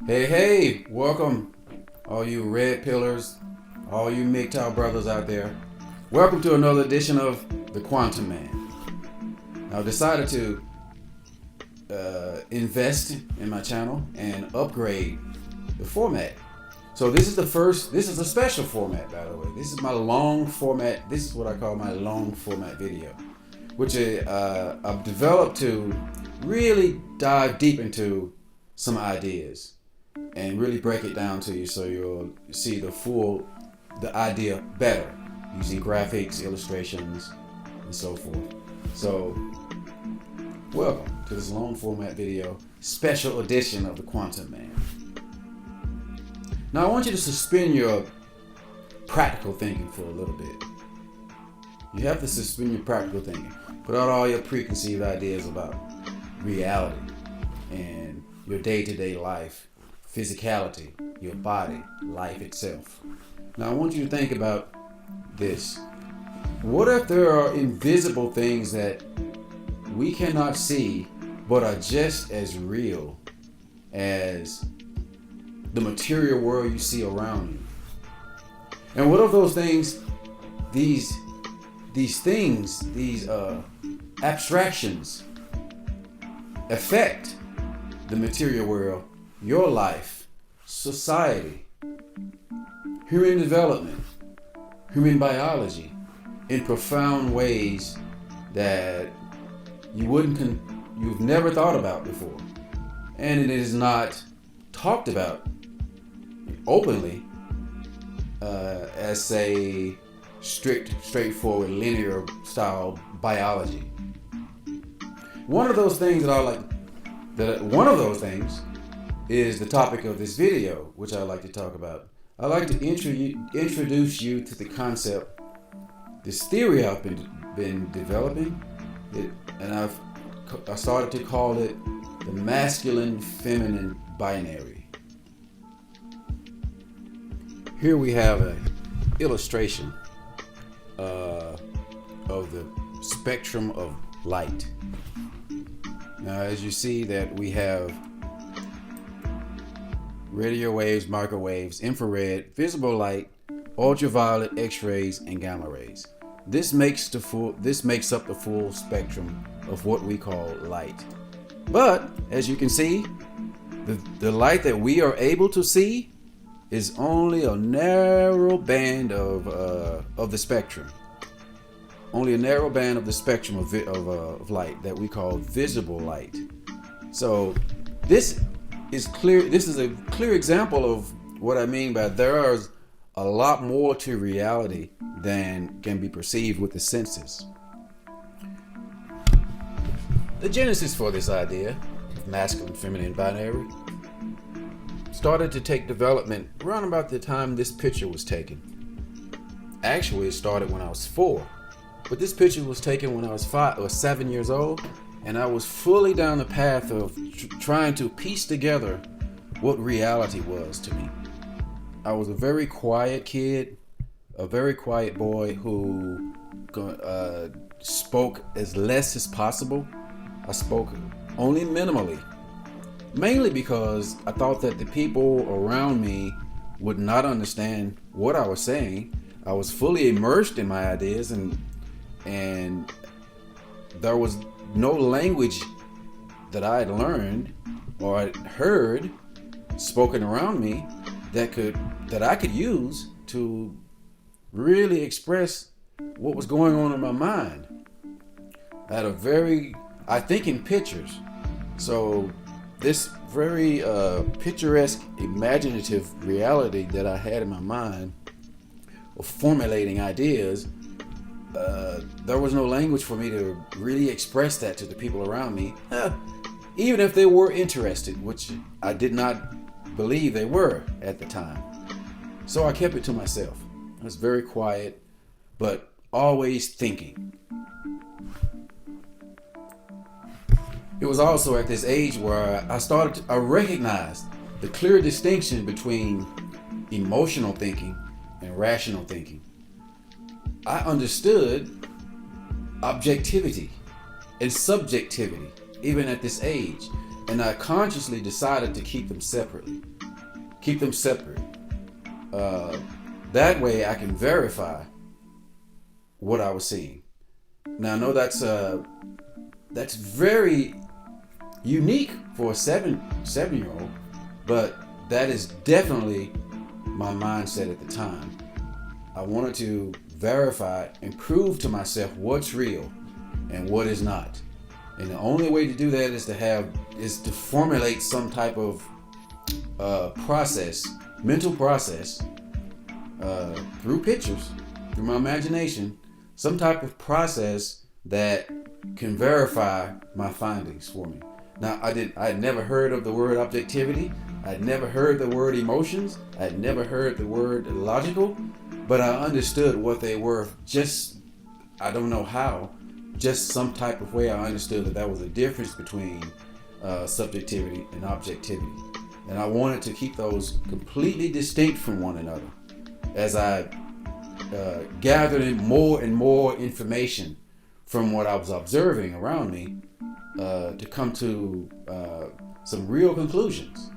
Hey, welcome all you red pillars, all you MGTOW brothers out there. Welcome to another edition of The Quantum Man. Now, I decided to invest in my channel and upgrade the format. So this is a special format, by the way. This is my long format. This is what I call my long format video, which I've developed to really dive deep into some ideas and really break it down to you so you'll see the idea better using graphics, illustrations, and so forth. So, welcome to this long format video, special edition of The Quantum Man. Now I want you to suspend your practical thinking for a little bit. You have to suspend your practical thinking. Put out all your preconceived ideas about reality and your day-to-day life, physicality, your body, life itself. Now I want you to think about this. What if there are invisible things that we cannot see but are just as real as the material world you see around you? And what if those things, these abstractions affect the material world, your life, society, human development, human biology, in profound ways that you've never thought about before, and it is not talked about openly as say straightforward linear style biology. One of those things is the topic of this video, which I like to talk about. I like to introduce you to the concept, this theory I've been developing, and I started to call it the masculine-feminine binary. Here we have an illustration of the spectrum of light. Now, as you see that we have radio waves, microwaves, infrared, visible light, ultraviolet, X-rays, and gamma rays. This makes up the full spectrum of what we call light. But as you can see, the light that we are able to see is only a narrow band of the spectrum. Only a narrow band of the spectrum of light that we call visible light. So this is clear. This is a clear example of what I mean by there's a lot more to reality than can be perceived with the senses. The genesis for this idea of masculine-feminine binary started to take development around about the time this picture was taken. Actually, it started when I was 4, but this picture was taken when I was 5 or 7 years old, and I was fully down the path of trying to piece together what reality was to me. I was a very quiet kid, a very quiet boy who spoke as less as possible. I spoke only minimally, mainly because I thought that the people around me would not understand what I was saying. I was fully immersed in my ideas, and there was no language that I had learned or I'd heard spoken around me that I could use to really express what was going on in my mind. I think in pictures. So this very picturesque, imaginative reality that I had in my mind of formulating ideas, there was no language for me to really express that to the people around me, even if they were interested, which I did not believe they were at the time. So I kept it to myself. I was very quiet, but always thinking. It was also at this age where I recognized the clear distinction between emotional thinking and rational thinking. I understood objectivity and subjectivity even at this age, and I consciously decided to keep them separately. keep them separate. That way I can verify what I was seeing. Now I know that's very unique for a seven-year-old, but that is definitely my mindset at the time. I wanted to verify and prove to myself what's real and what is not. And the only way to do that is to formulate some type of mental process, through pictures, through my imagination, some type of process that can verify my findings for me. Now, I had never heard of the word objectivity. I had never heard the word emotions. I had never heard the word logical, but I understood what they were. Just, I don't know how, just some type of way I understood that was a difference between subjectivity and objectivity. And I wanted to keep those completely distinct from one another as I gathered in more and more information from what I was observing around me, to come to some real conclusions.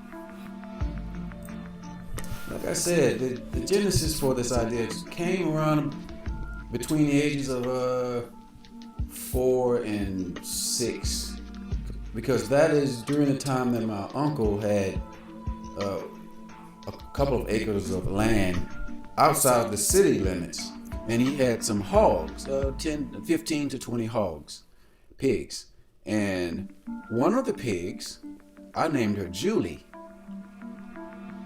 Like I said, the genesis for this idea came around between the ages of 4 and 6, because that is during the time that my uncle had a couple of acres of land outside of the city limits, and he had some hogs, 15 to 20 pigs. And one of the pigs, I named her Julie.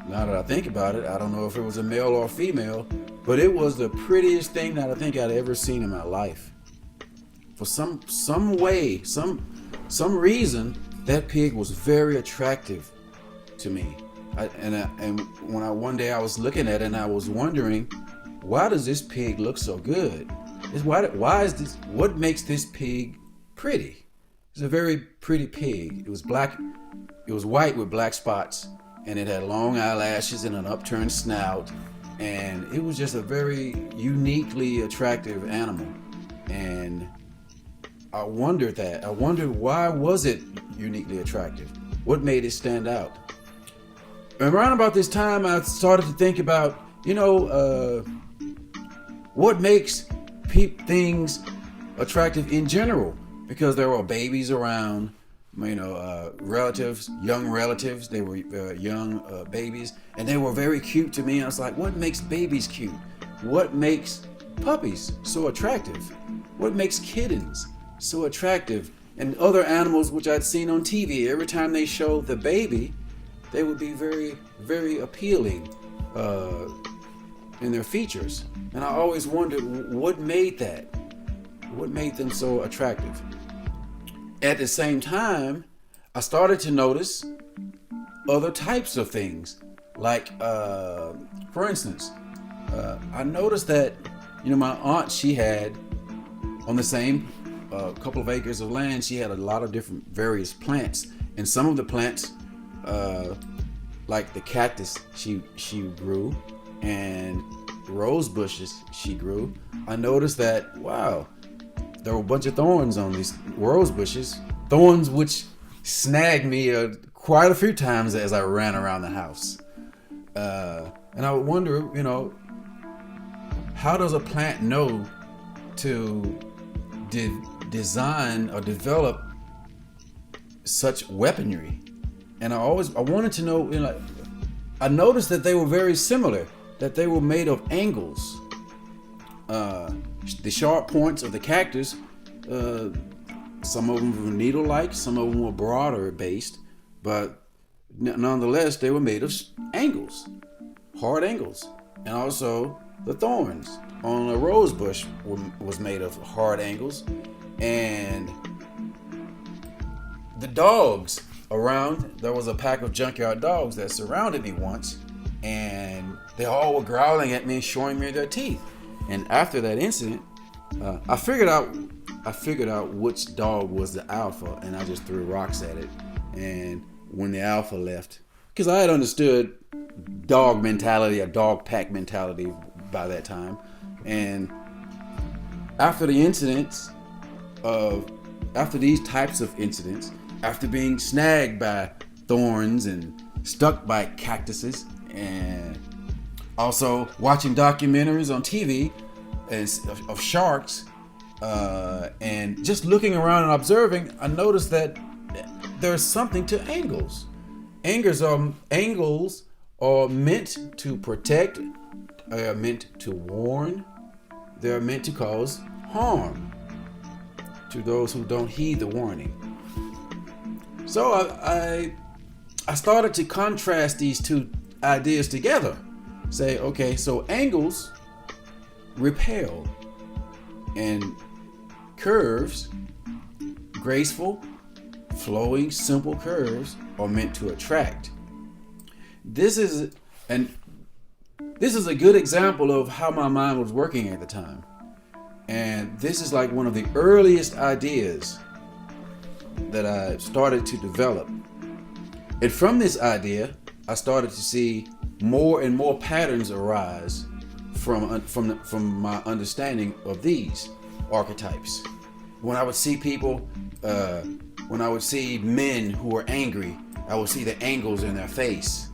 Now that I think about it, I don't know if it was a male or female, but it was the prettiest thing that I think I'd ever seen in my life. For some reason, that pig was very attractive to me. One day I was looking at it and I was wondering, why does this pig look so good? Why is this? What makes this pig pretty? It's a very pretty pig. It was black. It was white with black spots, and it had long eyelashes and an upturned snout, and it was just a very uniquely attractive animal. And I wondered why was it uniquely attractive? What made it stand out? And around about this time, I started to think about, what makes things attractive in general, because there were babies around, relatives, young relatives. They were young babies, and they were very cute to me. And I was like, what makes babies cute? What makes puppies so attractive? What makes kittens so attractive? And other animals which I'd seen on TV, every time they showed the baby, they would be very, very appealing in their features. And I always wondered what made that? What made them so attractive? At the same time, I started to notice other types of things. Like, for instance, I noticed that, my aunt, she had on the same couple of acres of land, she had a lot of different various plants. And some of the plants, like the cactus she grew, and rose bushes she grew, I noticed that, wow, there were a bunch of thorns on these rose bushes, thorns which snagged me quite a few times as I ran around the house. And I would wonder, how does a plant know to design or develop such weaponry? And I wanted to know, I noticed that they were very similar, that they were made of angles. The sharp points of the cactus, some of them were needle-like, some of them were broader based, but nonetheless, they were made of angles, hard angles. And also the thorns on a rose bush was made of hard angles. And the dogs around, there was a pack of junkyard dogs that surrounded me once, and they all were growling at me and showing me their teeth. And after that incident, I figured out which dog was the alpha, and I just threw rocks at it. And when the alpha left, because I had understood dog mentality, or dog pack mentality by that time, and after these types of incidents, after being snagged by thorns and stuck by cactuses And also watching documentaries on TV of sharks, and just looking around and observing, I noticed that there's something to angles. Angles are meant to protect, are meant to warn, they're meant to cause harm to those who don't heed the warning. So I started to contrast these two ideas together. Say, okay, so angles repel, and curves, graceful, flowing, simple curves, are meant to attract. This is a good example of how my mind was working at the time. And this is like one of the earliest ideas that I started to develop. And from this idea, I started to see more and more patterns arise from my understanding of these archetypes. When I would see people, when I would see men who were angry, I would see the angles in their face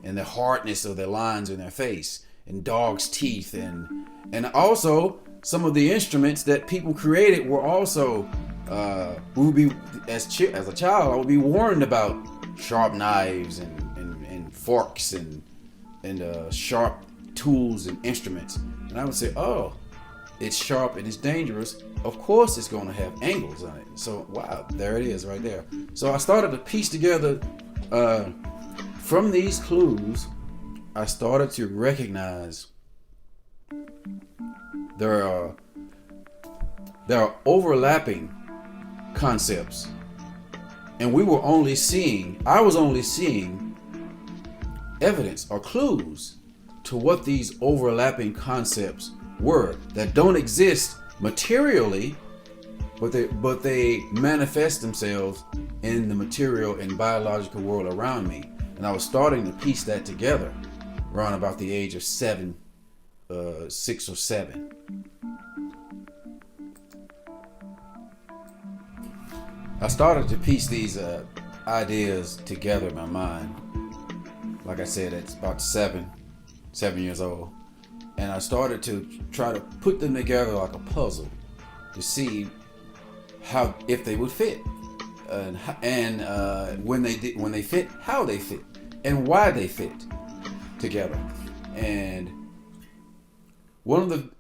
and the hardness of their lines in their face, and dogs' teeth, and also some of the instruments that people created were also would be as a child I would be warned about sharp knives and forks and sharp tools and instruments, and I would say, oh, it's sharp and it's dangerous. Of course it's going to have angles on it. So wow, there it is right there. So I started to piece together from these clues. I started to recognize there are overlapping concepts, and I was only seeing evidence or clues to what these overlapping concepts were that don't exist materially, but they manifest themselves in the material and biological world around me. And I was starting to piece that together around about the age of 6 or 7. I started to piece these ideas together in my mind. Like I said, it's about 7 years old. And I started to try to put them together like a puzzle to see if they would fit, and when they fit, how they fit, and why they fit together. And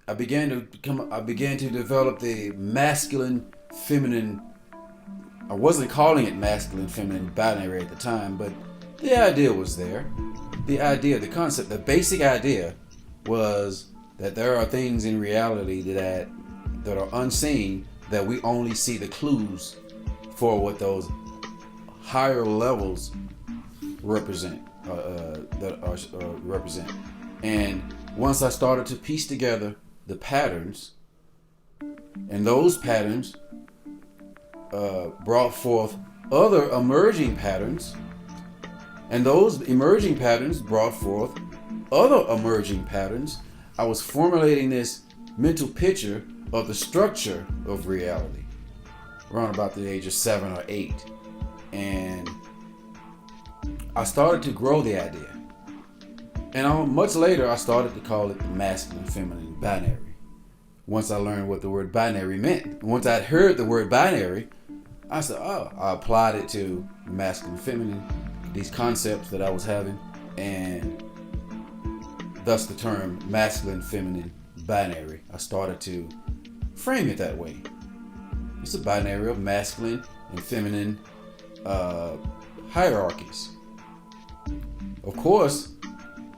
I began to develop the masculine, feminine. I wasn't calling it masculine, feminine binary at the time, but the idea was there. The concept, the basic idea was that there are things in reality that are unseen, that we only see the clues for what those higher levels represent. And once I started to piece together the patterns, and those patterns brought forth other emerging patterns, and those emerging patterns brought forth other emerging patterns, I was formulating this mental picture of the structure of reality around about the age of 7 or 8. And I started to grow the idea. And much later, I started to call it the masculine, feminine binary. Once I learned what the word binary meant. Once I'd heard the word binary, I said, oh, I applied it to masculine, feminine, these concepts that I was having, and thus the term masculine, feminine, binary. I started to frame it that way. It's a binary of masculine and feminine hierarchies. Of course,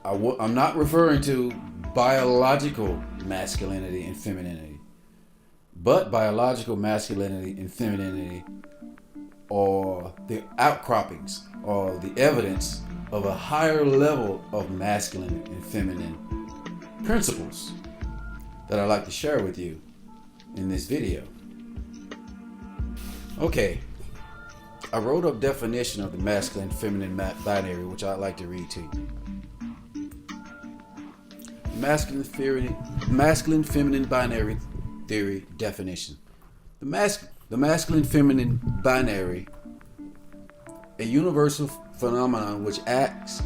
I'm not referring to biological masculinity and femininity, but biological masculinity and femininity are the outcroppings or the evidence of a higher level of masculine and feminine principles that I'd like to share with you in this video. Okay, I wrote a definition of the masculine feminine binary, which I'd like to read to you. Masculine feminine binary theory definition. The masculine feminine binary, a universal phenomenon which acts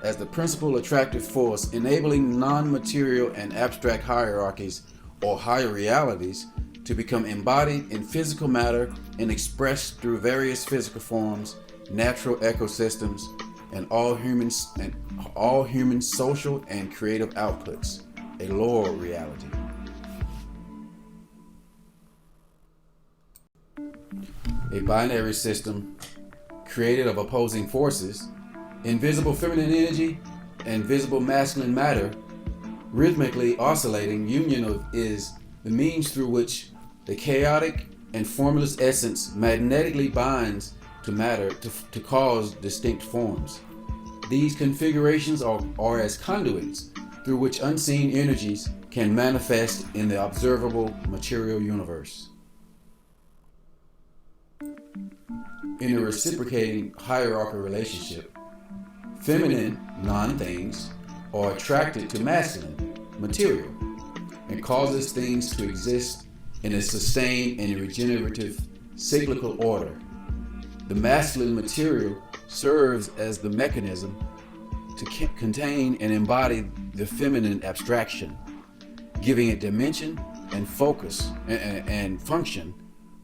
as the principal attractive force enabling non-material and abstract hierarchies or higher realities to become embodied in physical matter and expressed through various physical forms, natural ecosystems, and all human social and creative outputs, a lower reality. A binary system created of opposing forces, invisible feminine energy and visible masculine matter, rhythmically oscillating union is the means through which the chaotic and formless essence magnetically binds to matter to cause distinct forms. These configurations are as conduits through which unseen energies can manifest in the observable material universe. In a reciprocating hierarchical relationship, feminine non-things are attracted to masculine material and causes things to exist in a sustained and regenerative cyclical order. The masculine material serves as the mechanism to contain and embody the feminine abstraction, giving it dimension and focus and function,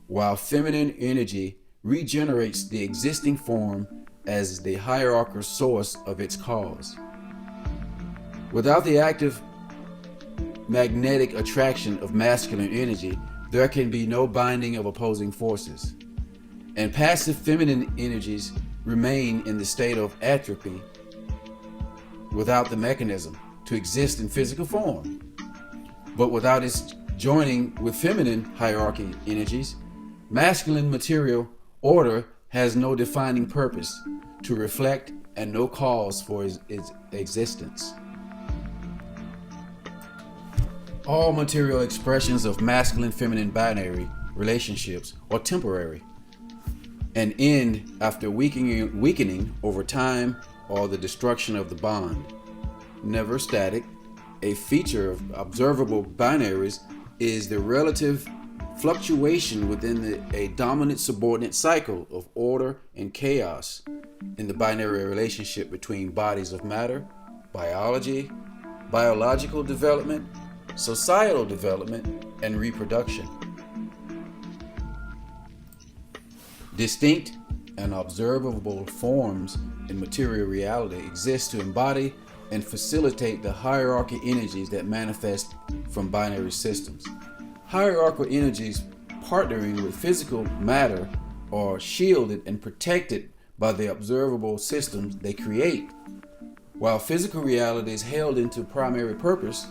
while feminine energy regenerates the existing form as the hierarchical source of its cause. Without the active magnetic attraction of masculine energy, there can be no binding of opposing forces, and passive feminine energies remain in the state of atrophy without the mechanism to exist in physical form. But without its joining with feminine hierarchy energies, masculine material order has no defining purpose to reflect and no cause for its existence. All material expressions of masculine-feminine binary relationships are temporary and end after weakening over time or the destruction of the bond. Never static, a feature of observable binaries is the relative fluctuation within a dominate-subordinate cycle of order and chaos in the binary relationship between bodies of matter, biology, biological development, societal development, and reproduction. Distinct and observable forms in material reality exist to embody and facilitate the hierarchical energies that manifest from binary systems. Hierarchical energies partnering with physical matter are shielded and protected by the observable systems they create, while physical reality is held into primary purpose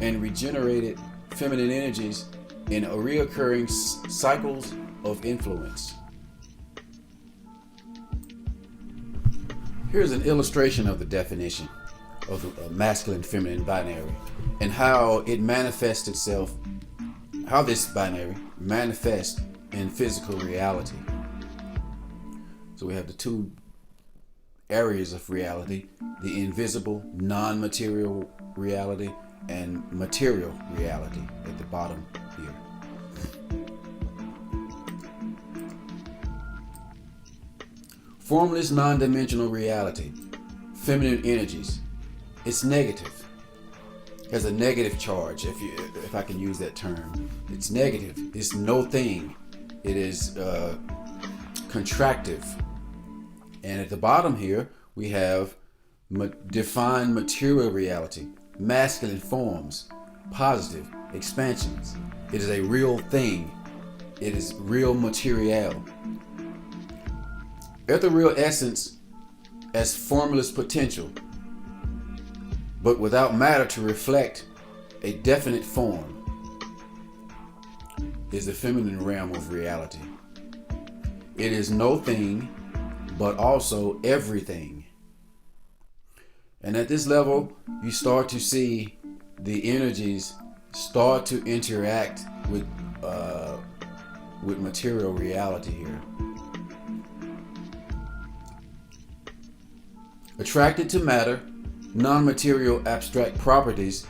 and regenerated feminine energies in reoccurring cycles of influence. Here's an illustration of the definition of the masculine-feminine binary and how it manifests itself, how this binary manifests in physical reality. So we have the two areas of reality, the invisible, non-material reality and material reality at the bottom here. Formless, non-dimensional reality, feminine energies. It's negative. Has a negative charge, if I can use that term. It's negative. It's no thing. It is contractive. And at the bottom here, we have defined material reality, masculine forms, positive expansions. It is a real thing. It is real material. Ethereal essence as formless potential, but without matter to reflect a definite form, is the feminine realm of reality. It is no thing, but also everything. And at this level, you start to see the energies start to interact with material reality here. Attracted to matter, non-material abstract properties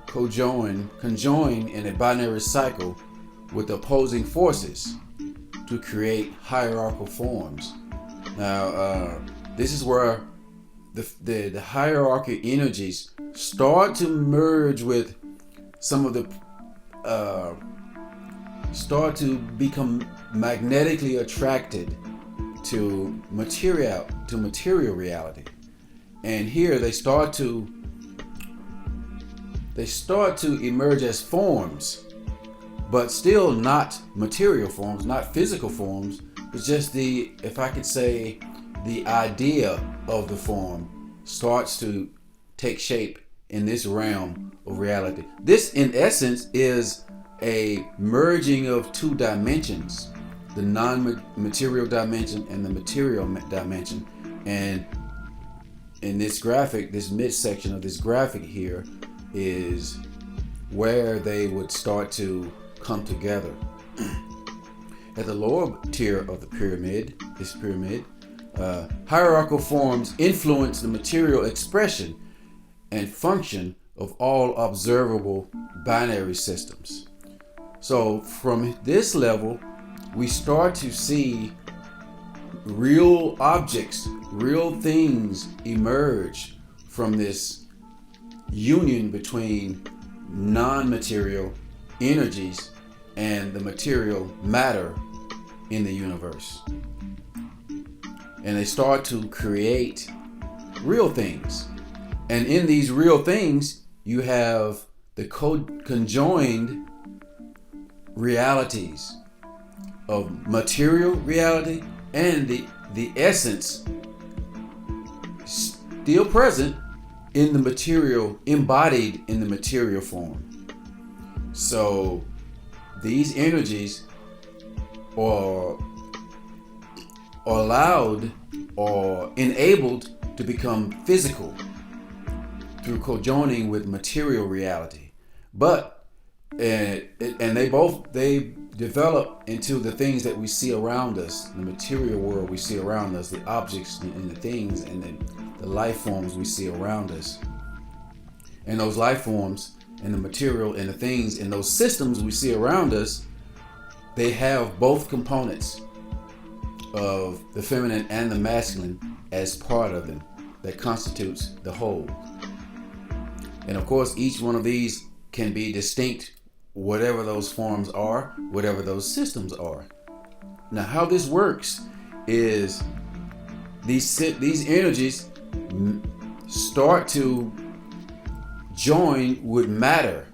conjoin in a binary cycle with opposing forces to create hierarchical forms. Now, this is where the hierarchy energies start to merge with some of the start to become magnetically attracted to material reality. And here they start to emerge as forms, but still not material forms, not physical forms, but just the, if I could say, the idea of the form starts to take shape in this realm of reality. This, in essence, is a merging of two dimensions, the non-material dimension and the material dimension. And in this graphic, this midsection of this graphic here is where they would start to come together. At the lower tier of the pyramid, hierarchical forms influence the material expression and function of all observable binary systems. So from this level, we start to see real objects, real things emerge from this union between non-material energies and the material matter in the universe. And they start to create real things. And in these real things, you have the conjoined realities of material reality and the essence still present in the material, embodied in the material form. So these energies are allowed or enabled to become physical through conjoining with material reality. But and they develop into the things that we see around us, the material world we see around us, the objects and the things and the life forms we see around us. And those life forms and the material and the things and those systems we see around us, they have both components of the feminine and the masculine as part of them that constitutes the whole. And of course, each one of these can be distinct, whatever those forms are, whatever those systems are. Now, how this works is these energies start to join with matter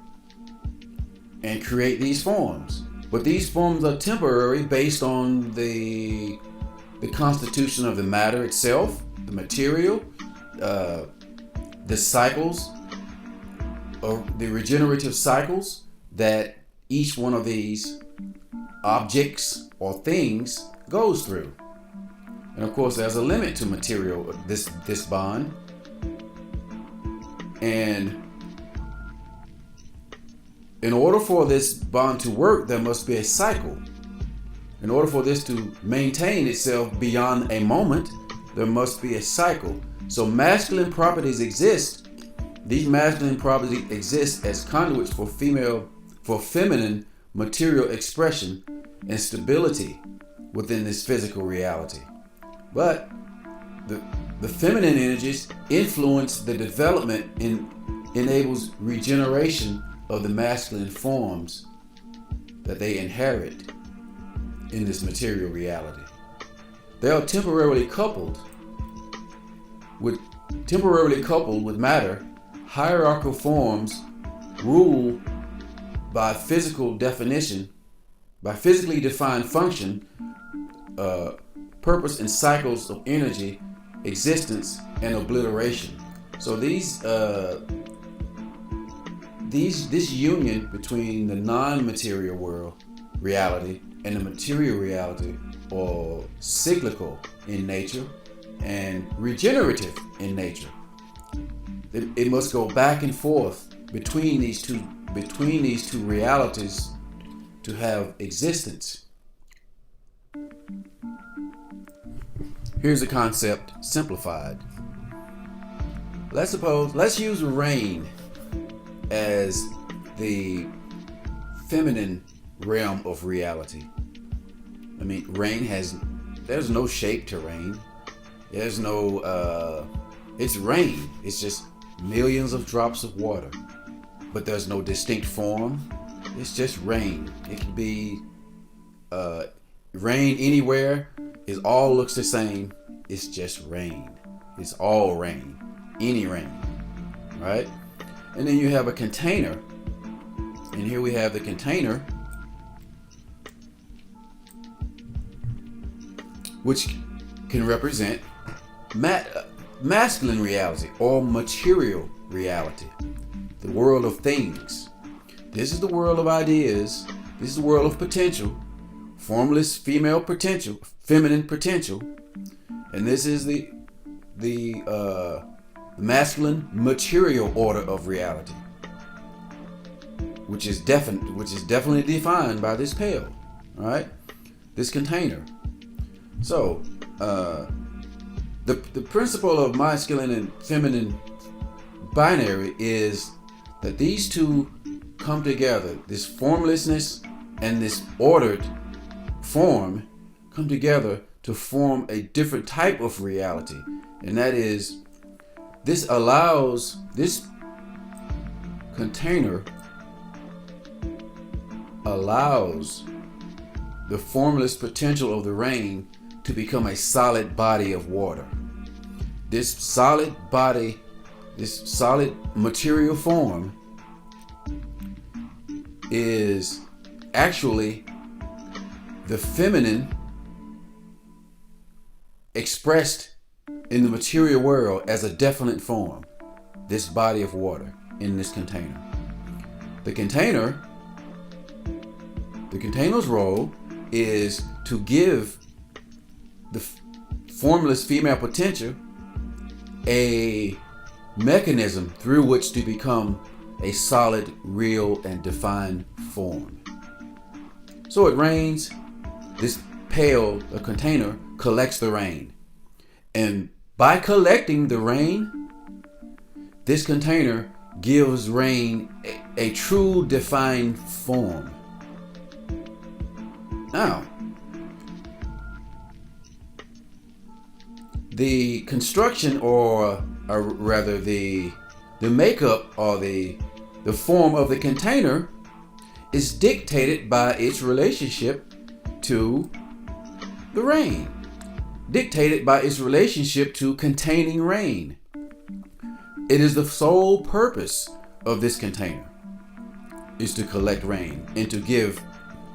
and create these forms. But these forms are temporary based on the constitution of the matter itself, the material, the cycles, or the regenerative cycles that each one of these objects or things goes through. And of course, there's a limit to material, this bond. And in order for this bond to work, there must be a cycle. In order for this to maintain itself beyond a moment, there must be a cycle. So masculine properties exist. These masculine properties exist as conduits for feminine material expression and stability within this physical reality. But the feminine energies influence the development and enables regeneration of the masculine forms that they inherit in this material reality. They are temporarily coupled with matter. Hierarchical forms rule by physical definition, by physically defined function, purpose and cycles of energy, existence, and obliteration. So this union between the non-material world reality and the material reality are cyclical in nature and regenerative in nature. It must go back and forth between these two realities to have existence. Here's a concept simplified. Let's use rain as the feminine realm of reality. I mean, there's no shape to rain. There's no It's rain. It's just millions of drops of water. But there's no distinct form. It's just rain. It can be rain anywhere. It all looks the same. It's just rain. It's all rain. Any rain. Right? And then you have a container. And here we have the container, which can represent masculine reality or material reality, the world of things. This is the world of ideas. This is the world of potential, formless female potential, feminine potential, and this is the masculine material order of reality, which is definitely defined by this pail, right? This container. So, the principle of masculine and feminine binary is that these two come together. This formlessness and this ordered form come together to form a different type of reality, and that is, this allows this container allows the formless potential of the rain to become a solid body of water. This solid body, this solid material form is actually the feminine expressed in the material world as a definite form, this body of water in this container. The container's role is to give the formless female potential a mechanism through which to become a solid, real, and defined form. So it rains. This pail, a container, collects the rain. And by collecting the rain, this container gives rain a true defined form. Now, the construction, or rather the makeup or the form of the container is dictated by its relationship to the rain, dictated by its relationship to containing rain. It is the sole purpose of this container is to collect rain and to give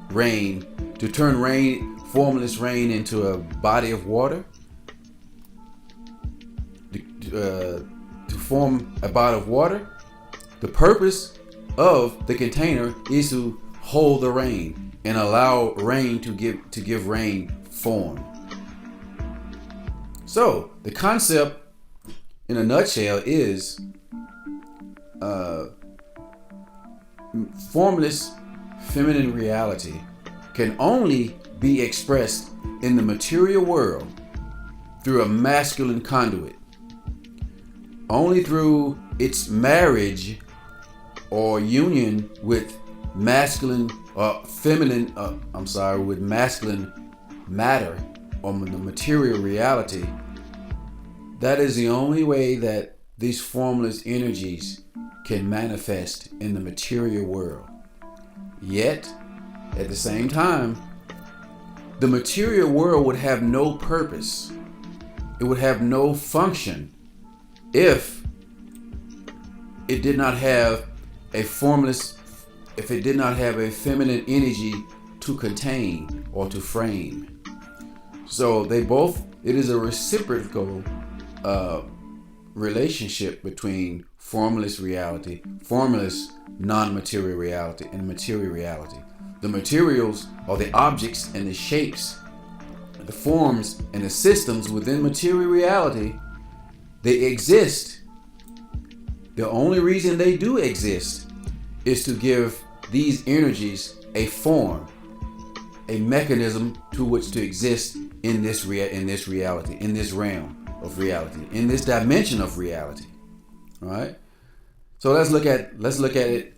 rain, to turn rain, formless rain, into a body of water, to form a body of water. The purpose of the container is to hold the rain and allow rain to give rain form. So the concept in a nutshell is formless feminine reality can only be expressed in the material world through a masculine conduit. Only through its marriage or union with masculine with masculine matter or the material reality. That is the only way that these formless energies can manifest in the material world. Yet, at the same time, the material world would have no purpose. It would have no function if it did not have a formless, if it did not have a feminine energy to contain or to frame. So it is a reciprocal relationship between formless reality, formless non-material reality, and material reality. The materials are the objects and the shapes, the forms and the systems within material reality. They exist. The only reason they do exist is to give these energies a form, a mechanism to which to exist in this reality, in this realm of reality, in this dimension of reality. All right. So let's look at it,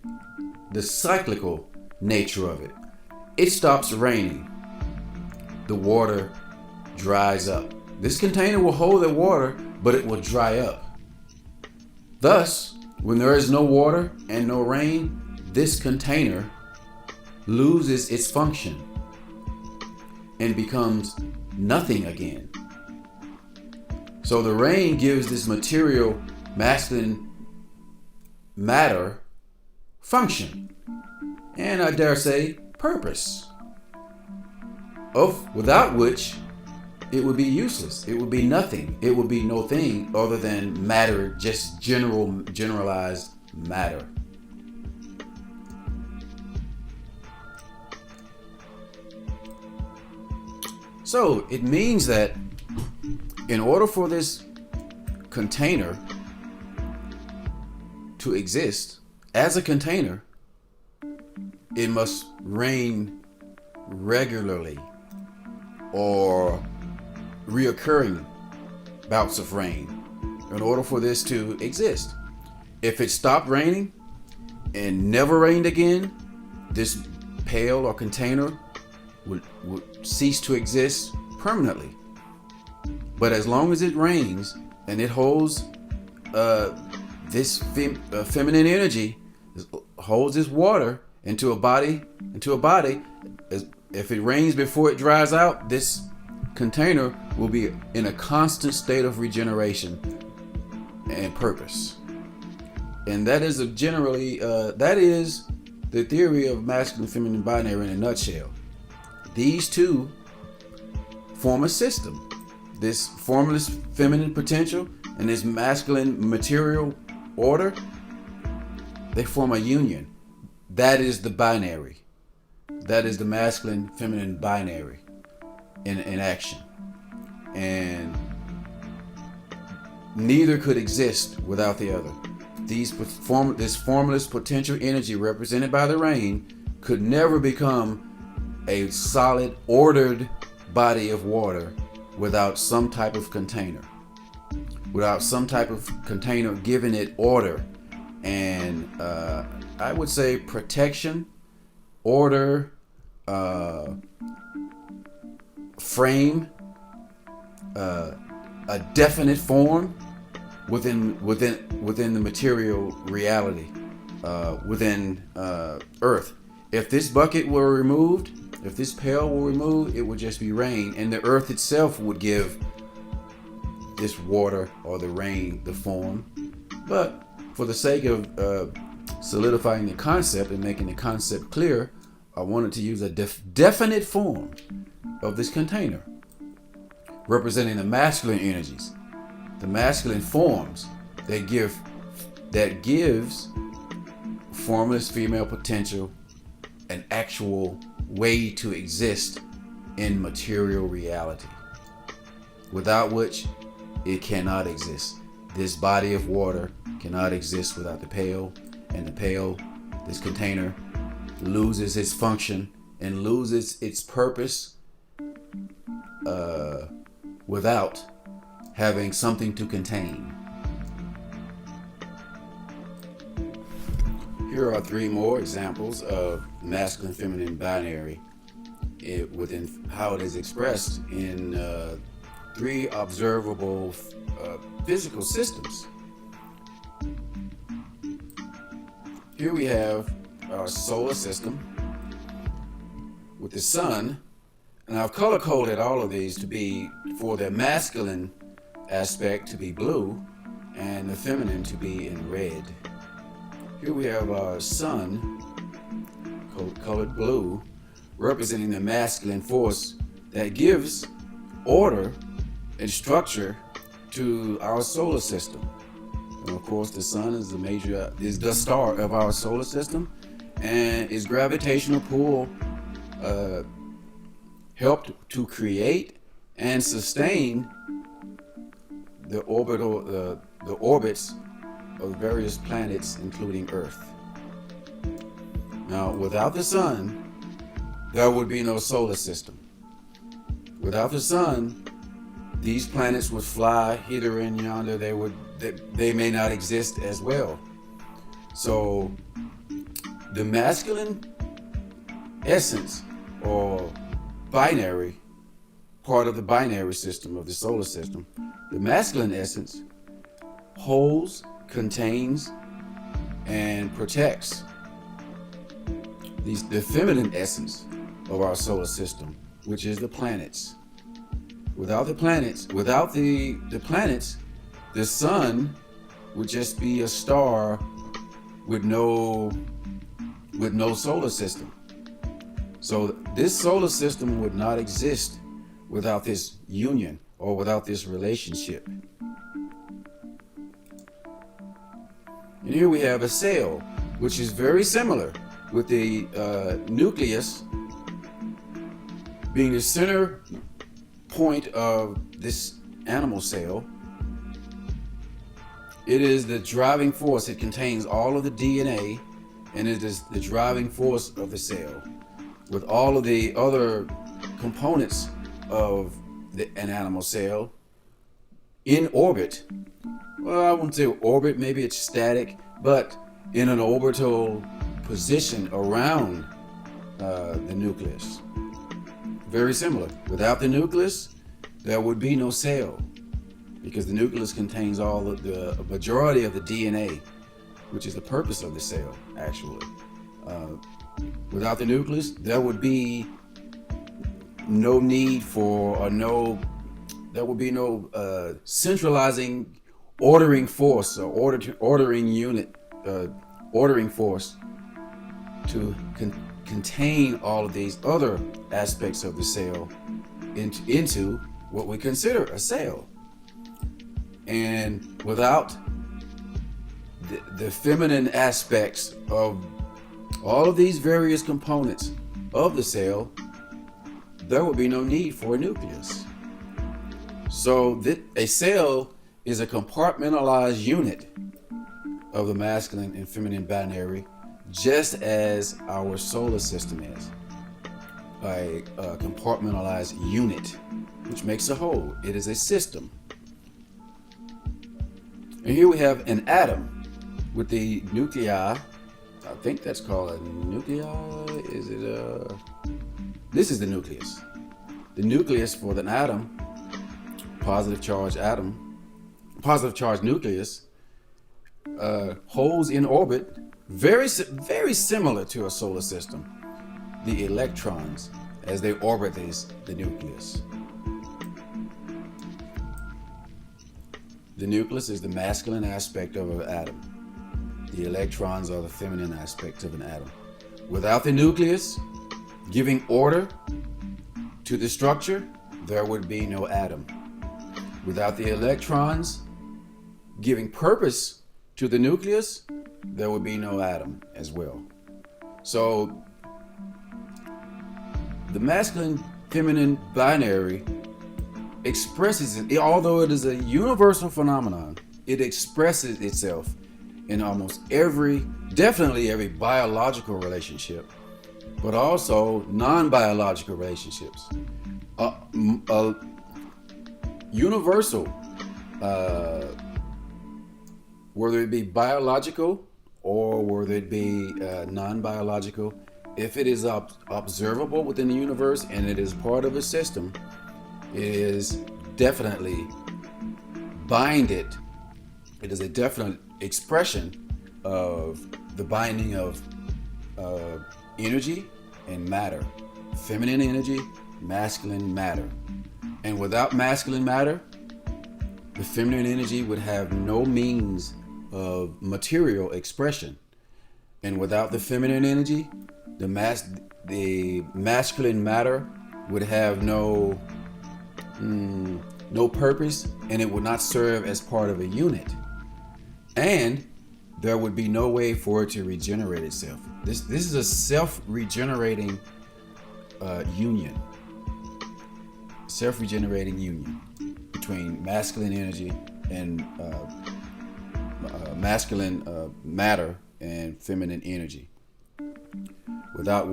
the cyclical nature of it. It stops raining. The water dries up. This container will hold the water, but it will dry up. Thus, when there is no water and no rain, this container loses its function and becomes nothing again. So the rain gives this material, masculine matter, function, and I dare say purpose, without which it would be useless. It would be nothing. It would be no thing other than matter, just generalized matter. So it means that in order for this container to exist as a container, it must rain regularly or reoccurring bouts of rain in order for this to exist. If it stopped raining and never rained again, this pail or container would cease to exist permanently. But as long as it rains and it holds this feminine energy, holds this water into a body, if it rains before it dries out, this container will be in a constant state of regeneration and purpose. And that is that is the theory of masculine feminine binary in a nutshell. These two form a system. This formless feminine potential and this masculine material order, they form a union. That is the binary. That is the masculine feminine binary in action. And neither could exist without the other. This formless potential energy represented by the rain could never become a solid, ordered body of water without some type of container. Without some type of container giving it order and I would say protection, order, frame, a definite form within the material reality, within Earth. If this bucket were removed, if this pail were removed, it would just be rain, and the Earth itself would give this water or the rain the form. But for the sake of solidifying the concept and making the concept clear, I wanted to use a definite form of this container, representing the masculine energies, the masculine forms that gives formless female potential an actual way to exist in material reality, without which it cannot exist. This body of water cannot exist without the pail, and the pail, this container, loses its function and loses its purpose without having something to contain. Here are 3 more examples of masculine feminine binary within how it is expressed in 3 observable physical systems. Here we have our solar system with the sun, and I've color coded all of these to be for their masculine aspect to be blue and the feminine to be in red. Here we have our sun colored blue, representing the masculine force that gives order and structure to our solar system. And of course, the sun is the star of our solar system, and its gravitational pull helped to create and sustain the orbits of various planets, including Earth. Now, without the sun, there would be no solar system. Without the sun, these planets would fly hither and yonder. They may not exist as well. So the masculine essence or binary part of the binary system of the solar system, the masculine essence holds, contains and protects the feminine essence of our solar system, which is the planets. Without the planets, the sun would just be a star with no solar system. So this solar system would not exist without this union or without this relationship. And here we have a cell, which is very similar, with the nucleus being the center point of this animal cell. It is the driving force. It contains all of the DNA, and it is the driving force of the cell, with all of the other components of an animal cell in orbit. Well, I wouldn't say orbit, maybe it's static, but in an orbital position around the nucleus. Very similar. Without the nucleus, there would be no cell, because the nucleus contains all of the majority of the DNA, which is the purpose of the cell, actually. Without the nucleus, there would be no need for, there would be no centralizing ordering force or ordering force to contain all of these other aspects of the cell into what we consider a cell. And without the feminine aspects of all of these various components of the cell, there would be no need for a nucleus. So a cell is a compartmentalized unit of the masculine and feminine binary, just as our solar system is a compartmentalized unit, which makes a whole. It is a system. And here we have an atom with the nuclei. I think that's called a nuclei. This is the nucleus. The nucleus for the atom, positive charge nucleus, holds in orbit, very similar to a solar system, the electrons as they orbit the nucleus. The nucleus is the masculine aspect of an atom. The electrons are the feminine aspects of an atom. Without the nucleus giving order to the structure, there would be no atom. Without the electrons giving purpose to the nucleus, there would be no atom as well. So the masculine feminine binary expresses it, although it is a universal phenomenon, it expresses itself in definitely every biological relationship, but also non-biological relationships. Universal, whether it be biological or whether it be non-biological, if it is observable within the universe and it is part of a system, it is definitely binded. It is a definite expression of the binding of energy and matter, feminine energy, masculine matter. And without masculine matter, the feminine energy would have no means of material expression. And without the feminine energy, the masculine matter would have no purpose, and it would not serve as part of a unit. And there would be no way for it to regenerate itself. This is a self-regenerating union. Self-regenerating union between masculine energy and masculine matter and feminine energy. Without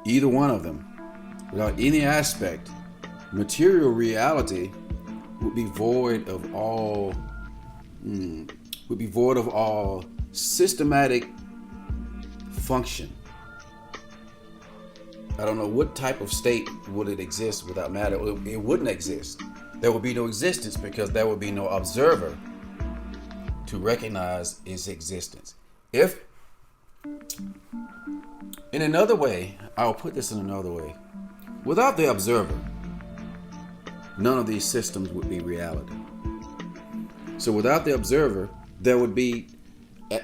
either one of them, without any aspect, material reality would be void of all systematic function. I don't know what type of state would it exist without matter. It wouldn't exist. There would be no existence because there would be no observer to recognize its existence. If, in another way, I'll put this in another way. Without the observer, none of these systems would be reality. So without the observer, there would be,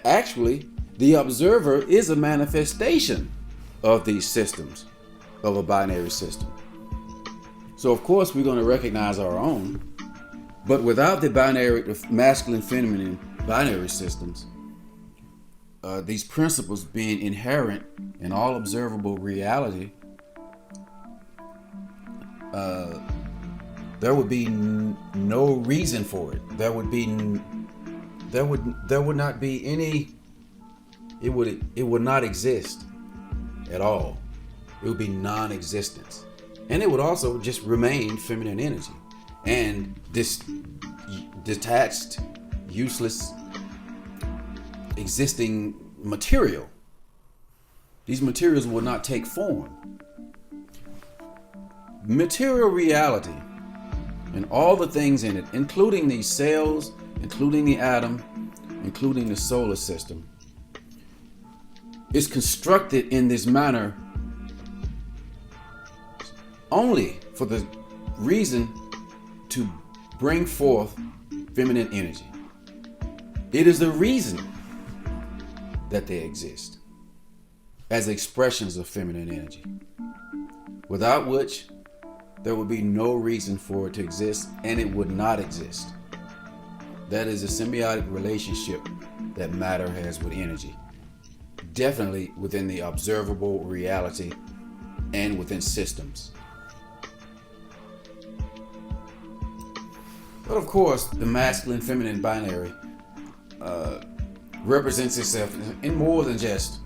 actually, the observer is a manifestation of these systems, of a binary system. So of course we're going to recognize our own, but without the masculine, feminine binary systems, these principles being inherent in all observable reality, there would be no reason for it. There would not be any. It would not exist at all. It would be non-existence, and it would also just remain feminine energy and this detached, useless, existing material. These materials will not take form. Material reality and all the things in it, including these cells, including the atom, including the solar system, is constructed in this manner only for the reason to bring forth feminine energy. It is the reason that they exist as expressions of feminine energy, without which there would be no reason for it to exist, and it would not exist. That is a symbiotic relationship that matter has with energy, definitely within the observable reality and within systems. But of course, the masculine feminine binary represents itself in more than just,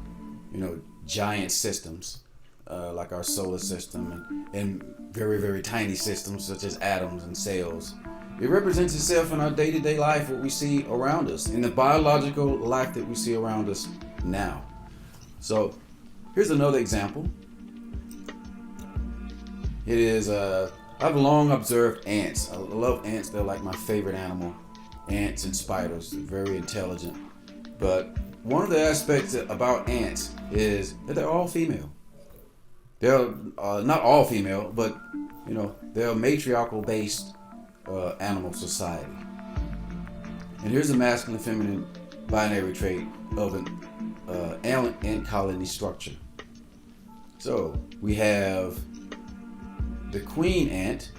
giant systems like our solar system and very, very tiny systems such as atoms and cells. It represents itself in our day-to-day life, what we see around us, in the biological life that we see around us now. So here's another example. It is, I've long observed ants. I love ants. They're like my favorite animal. Ants and spiders, they're very intelligent. But one of the aspects about ants is that they're all female. They're not all female, but they're a matriarchal-based animal society. And here's a masculine feminine binary trait of an ant colony structure. So we have the queen ant.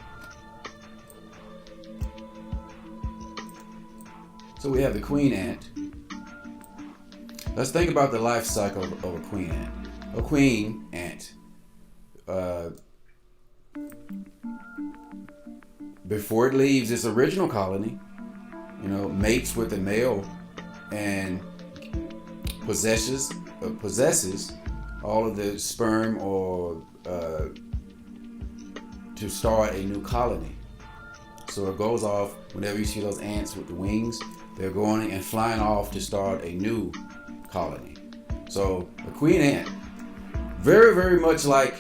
Let's think about the life cycle of a queen ant. A queen ant, before it leaves its original colony, mates with a male and possesses all of the sperm or to start a new colony. So it goes off. Whenever you see those ants with the wings, they're going and flying off to start a new colony. So a queen ant, very, very much like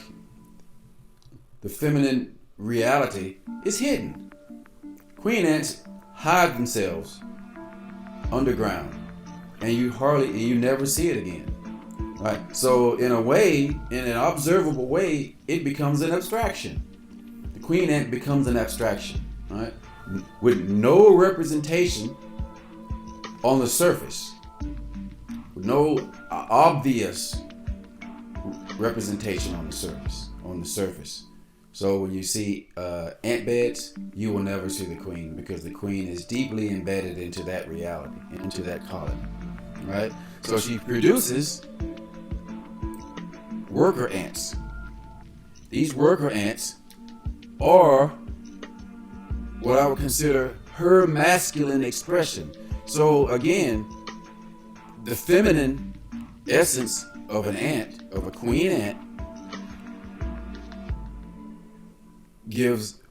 the feminine reality, is hidden. Queen ants hide themselves underground, and you never see it again. Right? So in a way, in an observable way, it becomes an abstraction. The queen ant becomes an abstraction, right? With no representation on the surface, with no obvious representation on the surface. So when you see ant beds, you will never see the queen, because the queen is deeply embedded into that reality, into that colony, right? So she produces worker ants. These worker ants are what I would consider her masculine expression. So again, the feminine essence of an ant, of a queen ant, gives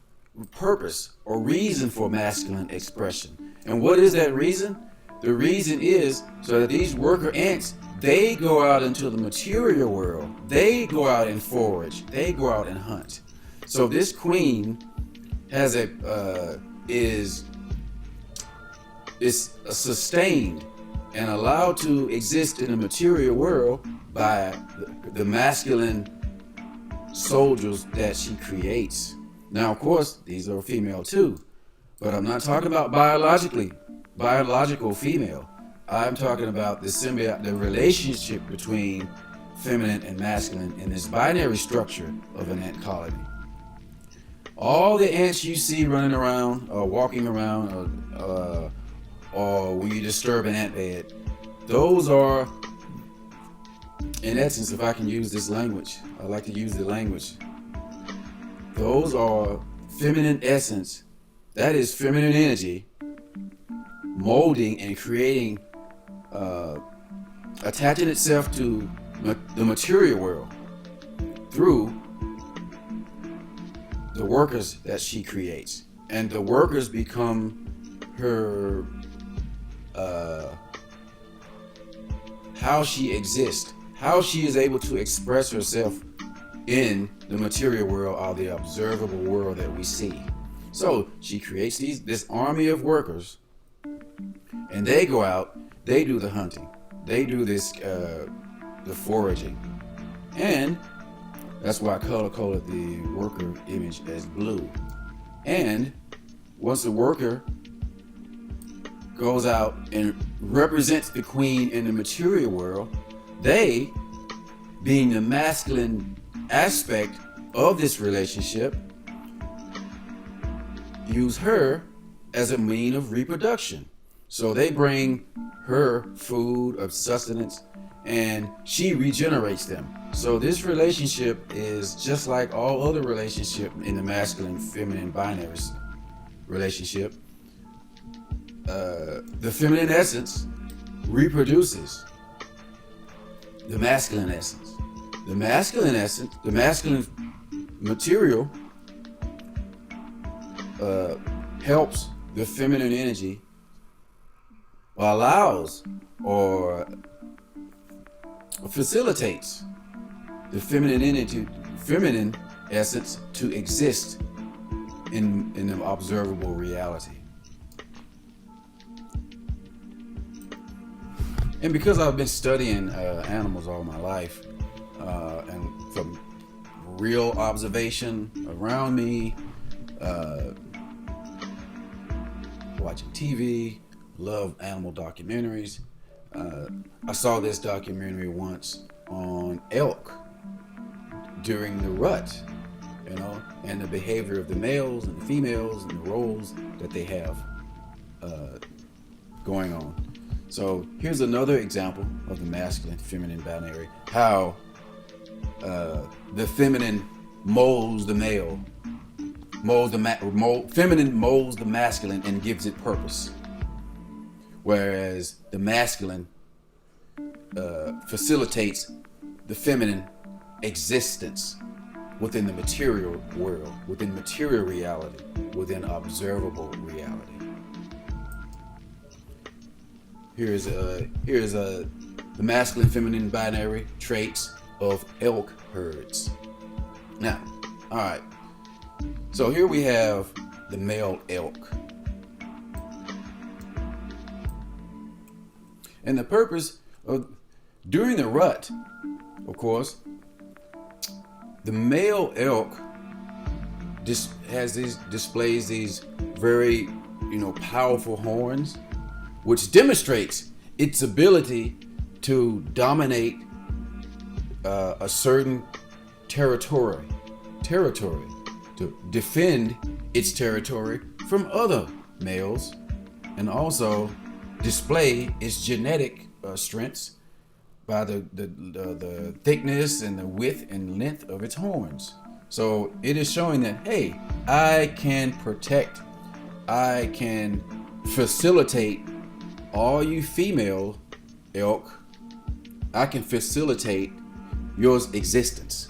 purpose or reason for masculine expression. And what is that reason? The reason is so that these worker ants, they go out into the material world. They go out and forage. They go out and hunt. So this queen has is is sustained and allowed to exist in the material world by the masculine soldiers that she creates. Now, of course, these are female too, but I'm not talking about biological female. I'm talking about the symbiote, the relationship between feminine and masculine in this binary structure of an ant colony. All the ants you see running around or walking around or when you disturb an ant bed, those are, in essence, if I can use this language, I like to use the language. Those are feminine essence. That is feminine energy molding and creating, attaching itself to the material world through the workers that she creates. And the workers become her, how she exists, how she is able to express herself in the material world or the observable world that we see. So she creates this army of workers, and they go out, they do the hunting, they do this, the foraging, and that's why I coded the worker image as blue. And once the worker goes out and represents the queen in the material world, they, being the masculine aspect of this relationship, use her as a mean of reproduction. So they bring her food of sustenance and she regenerates them. So this relationship is just like all other relationship in the masculine feminine binary relationship. The feminine essence reproduces the masculine essence. The masculine essence, the masculine material helps the feminine energy, or allows or facilitates the feminine energy, feminine essence to exist in an observable reality. And because I've been studying animals all my life, and from real observation around me, watching TV, love animal documentaries. I saw this documentary once on elk during the rut, and the behavior of the males and the females and the roles that they have going on. So here's another example of the masculine feminine binary, how the feminine molds the male, feminine molds the masculine and gives it purpose, whereas the masculine facilitates the feminine existence within the material world, within material reality, within observable reality. Here's the masculine feminine binary traits of elk herds. Now, all right. So here we have the male elk. And the purpose of, during the rut, of course, the male elk displays these very, powerful horns, which demonstrates its ability to dominate a certain territory, to defend its territory from other males, and also display its genetic strengths by the thickness and the width and length of its horns. So it is showing that, hey, I can protect, I can facilitate all you female elk, I can facilitate your existence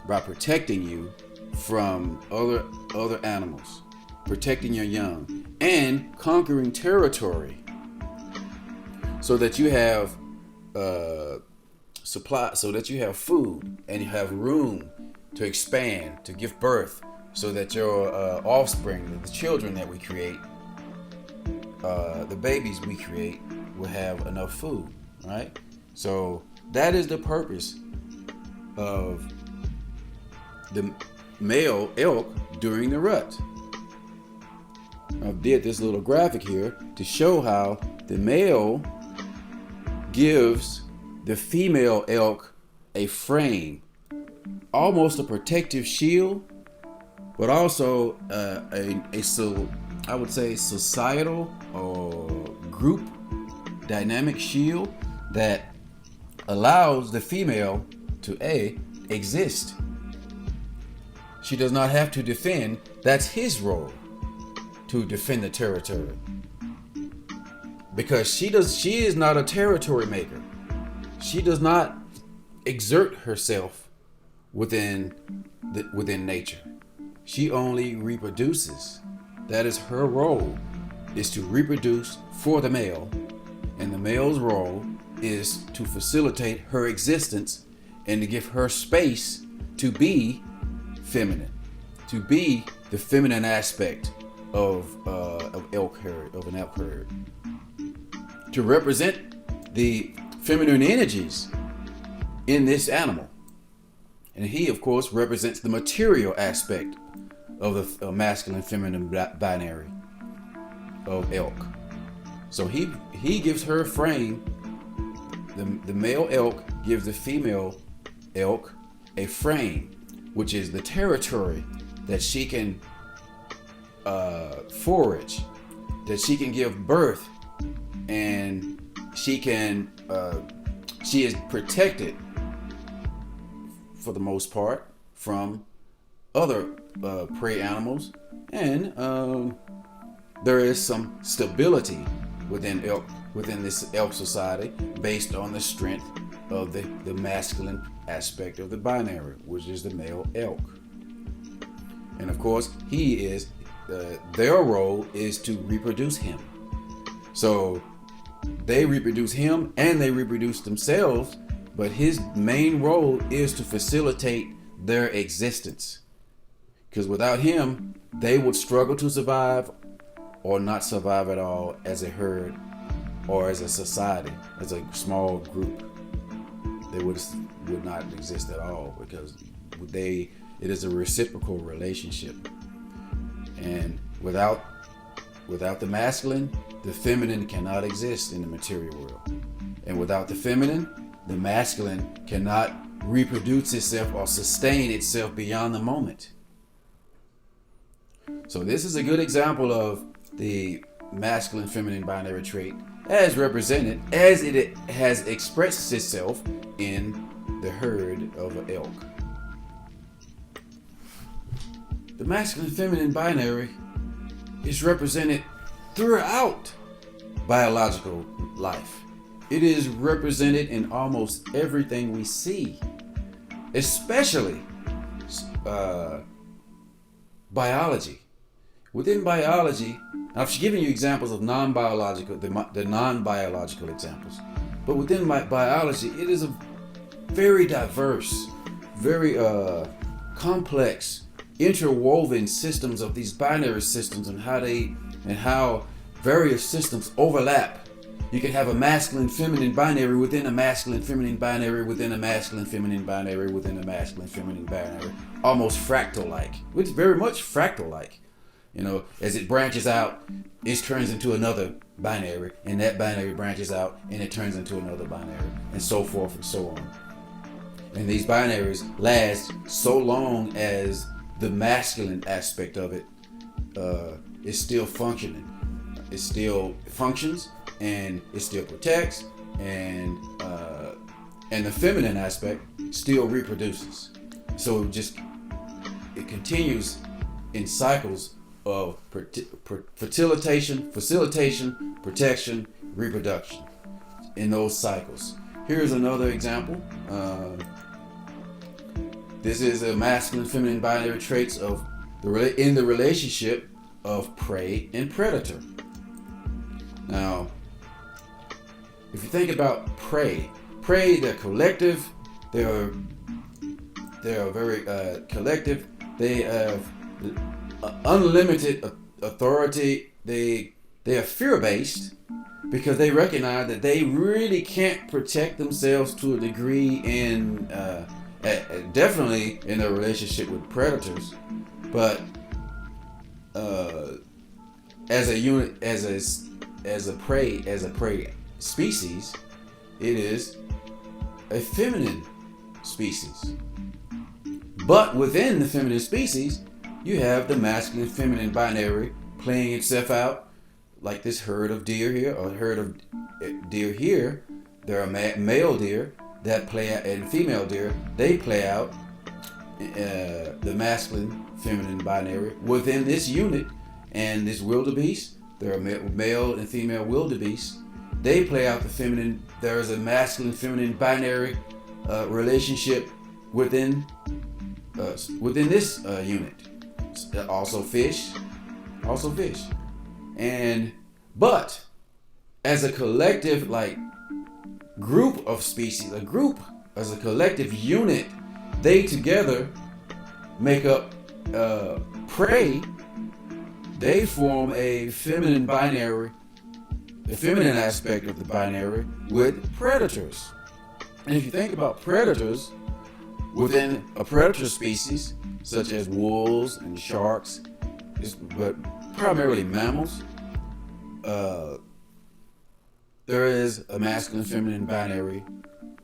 by protecting you from other animals, protecting your young, and conquering territory so that you have supply, so that you have food and you have room to expand, to give birth, so that your offspring, the children that we create, the babies we create will have enough food, right? So that is the purpose of the male elk during the rut. I did this little graphic here to show how the male gives the female elk a frame, almost a protective shield, but also I would say societal or group dynamic shield that allows the female to exist. She does not have to defend. That's his role, to defend the territory, because she is not a territory maker. She does not exert herself within nature. She only reproduces. That is her role, is to reproduce for the male, and the male's role is to facilitate her existence and to give her space to be feminine, to be the feminine aspect of an elk herd, to represent the feminine energies in this animal. And he, of course, represents the material aspect of the masculine feminine binary of elk. So he gives her a frame. The male elk gives the female elk a frame, which is the territory that she can forage, that she can give birth, and she is protected for the most part from other prey animals, and there is some stability within this elk society based on the strength of the masculine aspect of the binary, which is the male elk. And of course, their role is to reproduce him. So they reproduce him and they reproduce themselves, but his main role is to facilitate their existence. Because without him, they would struggle to survive or not survive at all as a herd or as a society, as a small group. They would not exist at all, because it is a reciprocal relationship. And without the masculine, the feminine cannot exist in the material world. And without the feminine, the masculine cannot reproduce itself or sustain itself beyond the moment. So this is a good example of the masculine feminine binary trait as represented, as it has expressed itself in the herd of an elk. The masculine feminine binary is represented throughout biological life. It is represented in almost everything we see, especially biology. Within biology, I've given you examples of non-biological, the non-biological examples. But within biology, it is a very diverse, very complex, interwoven systems of these binary systems, and how various systems overlap. You can have a masculine feminine binary within a masculine feminine binary within a masculine feminine binary within a masculine feminine binary, almost fractal-like. It's very much fractal-like. As it branches out, it turns into another binary, and that binary branches out and it turns into another binary, and so forth and so on. And these binaries last so long as the masculine aspect of it is still functioning. It still functions and it still protects, and the feminine aspect still reproduces. So it continues in cycles of facilitation, protection, reproduction, in those cycles. Here's another example. This is a masculine feminine binary traits in the relationship of prey and predator. Now, if you think about prey, they're collective. They are very collective. They have unlimited authority. They They are fear-based because they recognize that they really can't protect themselves to a degree in definitely in their relationship with predators, but as a unit, as a prey species, it is a feminine species. But within the feminine species, you have the masculine feminine binary playing itself out, like this herd of deer here, or herd of deer here. There are male deer that play out, and female deer, they play out the masculine feminine binary within this unit. And this wildebeest, there are male and female wildebeest. They play out the feminine. There is a masculine feminine binary relationship within this unit. Also fish. But as a collective, like group of species, as a collective unit, they together make up prey. They form a feminine binary, the feminine aspect of the binary with predators. And if you think about predators within a predator species, such as wolves and sharks, but primarily mammals, there is a masculine feminine binary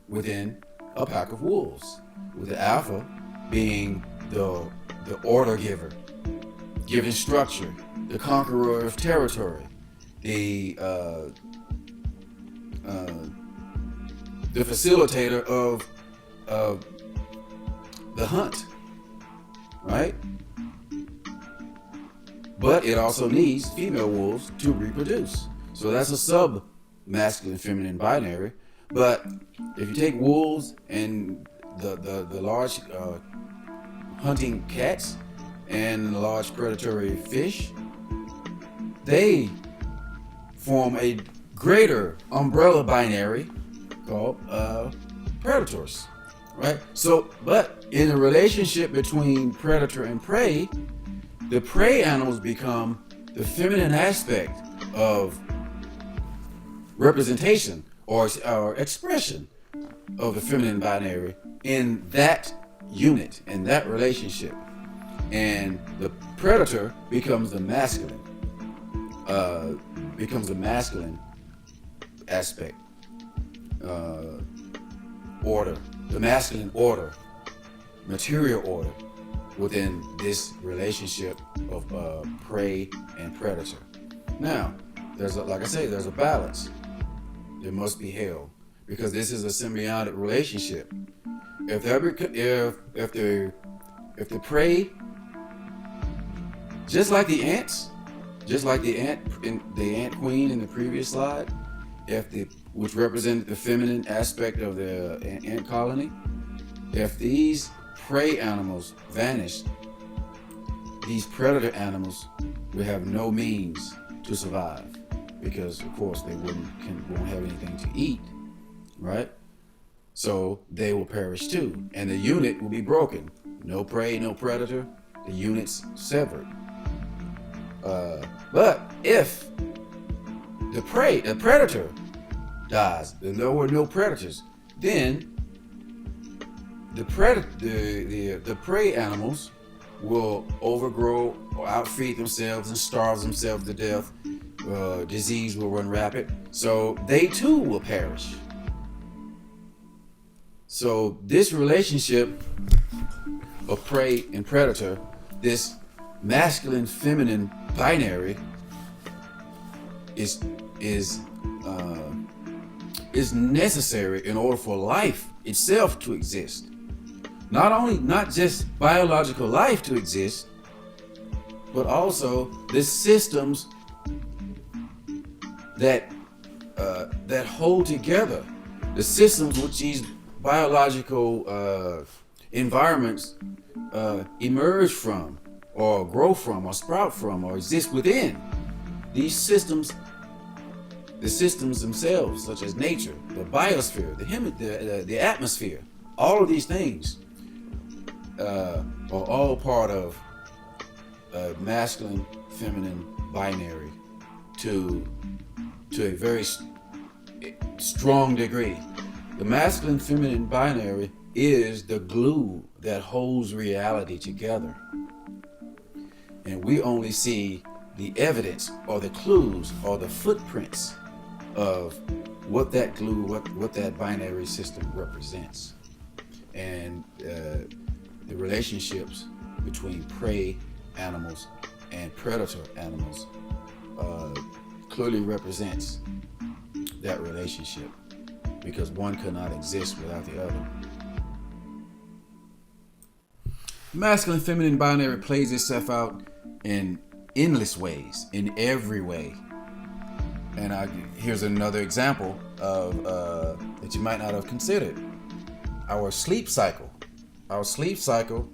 within a pack of wolves, with the alpha being the order giver, giving structure, the conqueror of territory, the facilitator of the hunt, right? But it also needs female wolves to reproduce. So that's a sub-masculine feminine binary. But if you take wolves and the large hunting cats and the large predatory fish, they form a greater umbrella binary called predators, right? So, but in the relationship between predator and prey, the prey animals become the feminine aspect of representation or expression of the feminine binary in that unit, in that relationship. And the predator becomes the masculine aspect, order, the masculine order, material order within this relationship of prey and predator. Now, there's a balance. There must be held, because this is a symbiotic relationship. If the prey, just like the ant queen in the previous slide, which represented the feminine aspect of the ant colony, if these prey animals vanished, these predator animals would have no means to survive, because of course they won't have anything to eat, right? So they will perish too, and the unit will be broken. No prey, no predator, the unit's severed. But if the predator dies, then there were no predators, then the prey animals will overgrow or outfeed themselves and starve themselves to death. Disease will run rapid, so they too will perish. So this relationship of prey and predator, this masculine feminine binary, is necessary in order for life itself to exist. Not just biological life to exist, but also the systems that hold together, the systems which these biological environments emerge from, or grow from, or sprout from, or exist within. These systems, the systems themselves, such as nature, the biosphere, the atmosphere, all of these things are all part of a masculine, feminine binary to a very strong degree. The masculine feminine binary is the glue that holds reality together. And we only see the evidence or the clues or the footprints of what that glue, what that binary system represents. And the relationships between prey animals and predator animals clearly represents that relationship, because one could not exist without the other. Masculine feminine binary plays itself out in endless ways, in every way. And here's another example of that you might not have considered. Our sleep cycle. Our sleep cycle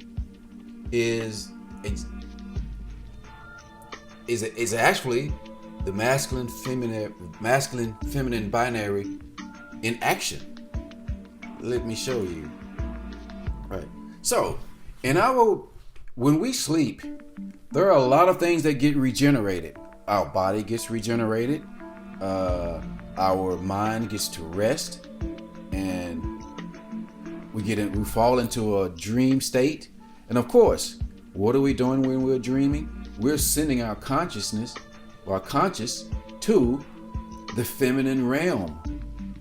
is actually the masculine feminine binary in action. Let me show you. Right. So, when we sleep, there are a lot of things that get regenerated. Our body gets regenerated. Our mind gets to rest, and we fall into a dream state. And of course, what are we doing when we're dreaming? We're sending our consciousness, our conscious, to the feminine realm,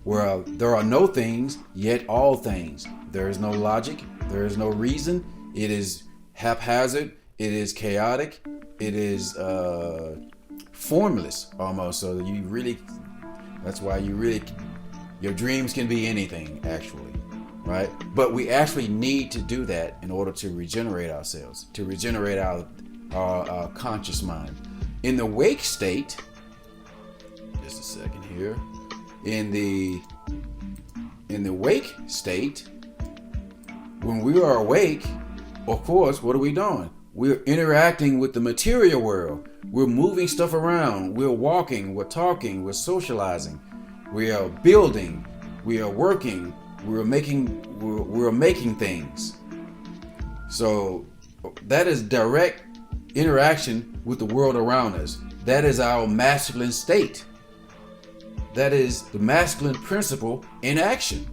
where there are no things, yet all things. There is no logic. There is no reason. It is haphazard. It is chaotic. It is formless almost. So that's why your dreams can be anything, actually, right? But we actually need to do that in order to regenerate ourselves, to regenerate our conscious mind. In the wake state, just a second here, in the wake state, when we are awake, of course, what are we doing? We're interacting with the material world. We're moving stuff around. We're walking. We're talking. We're socializing. We are building. We are working. We're making things. So that is direct interaction with the world around us. That is our masculine state. That is the masculine principle in action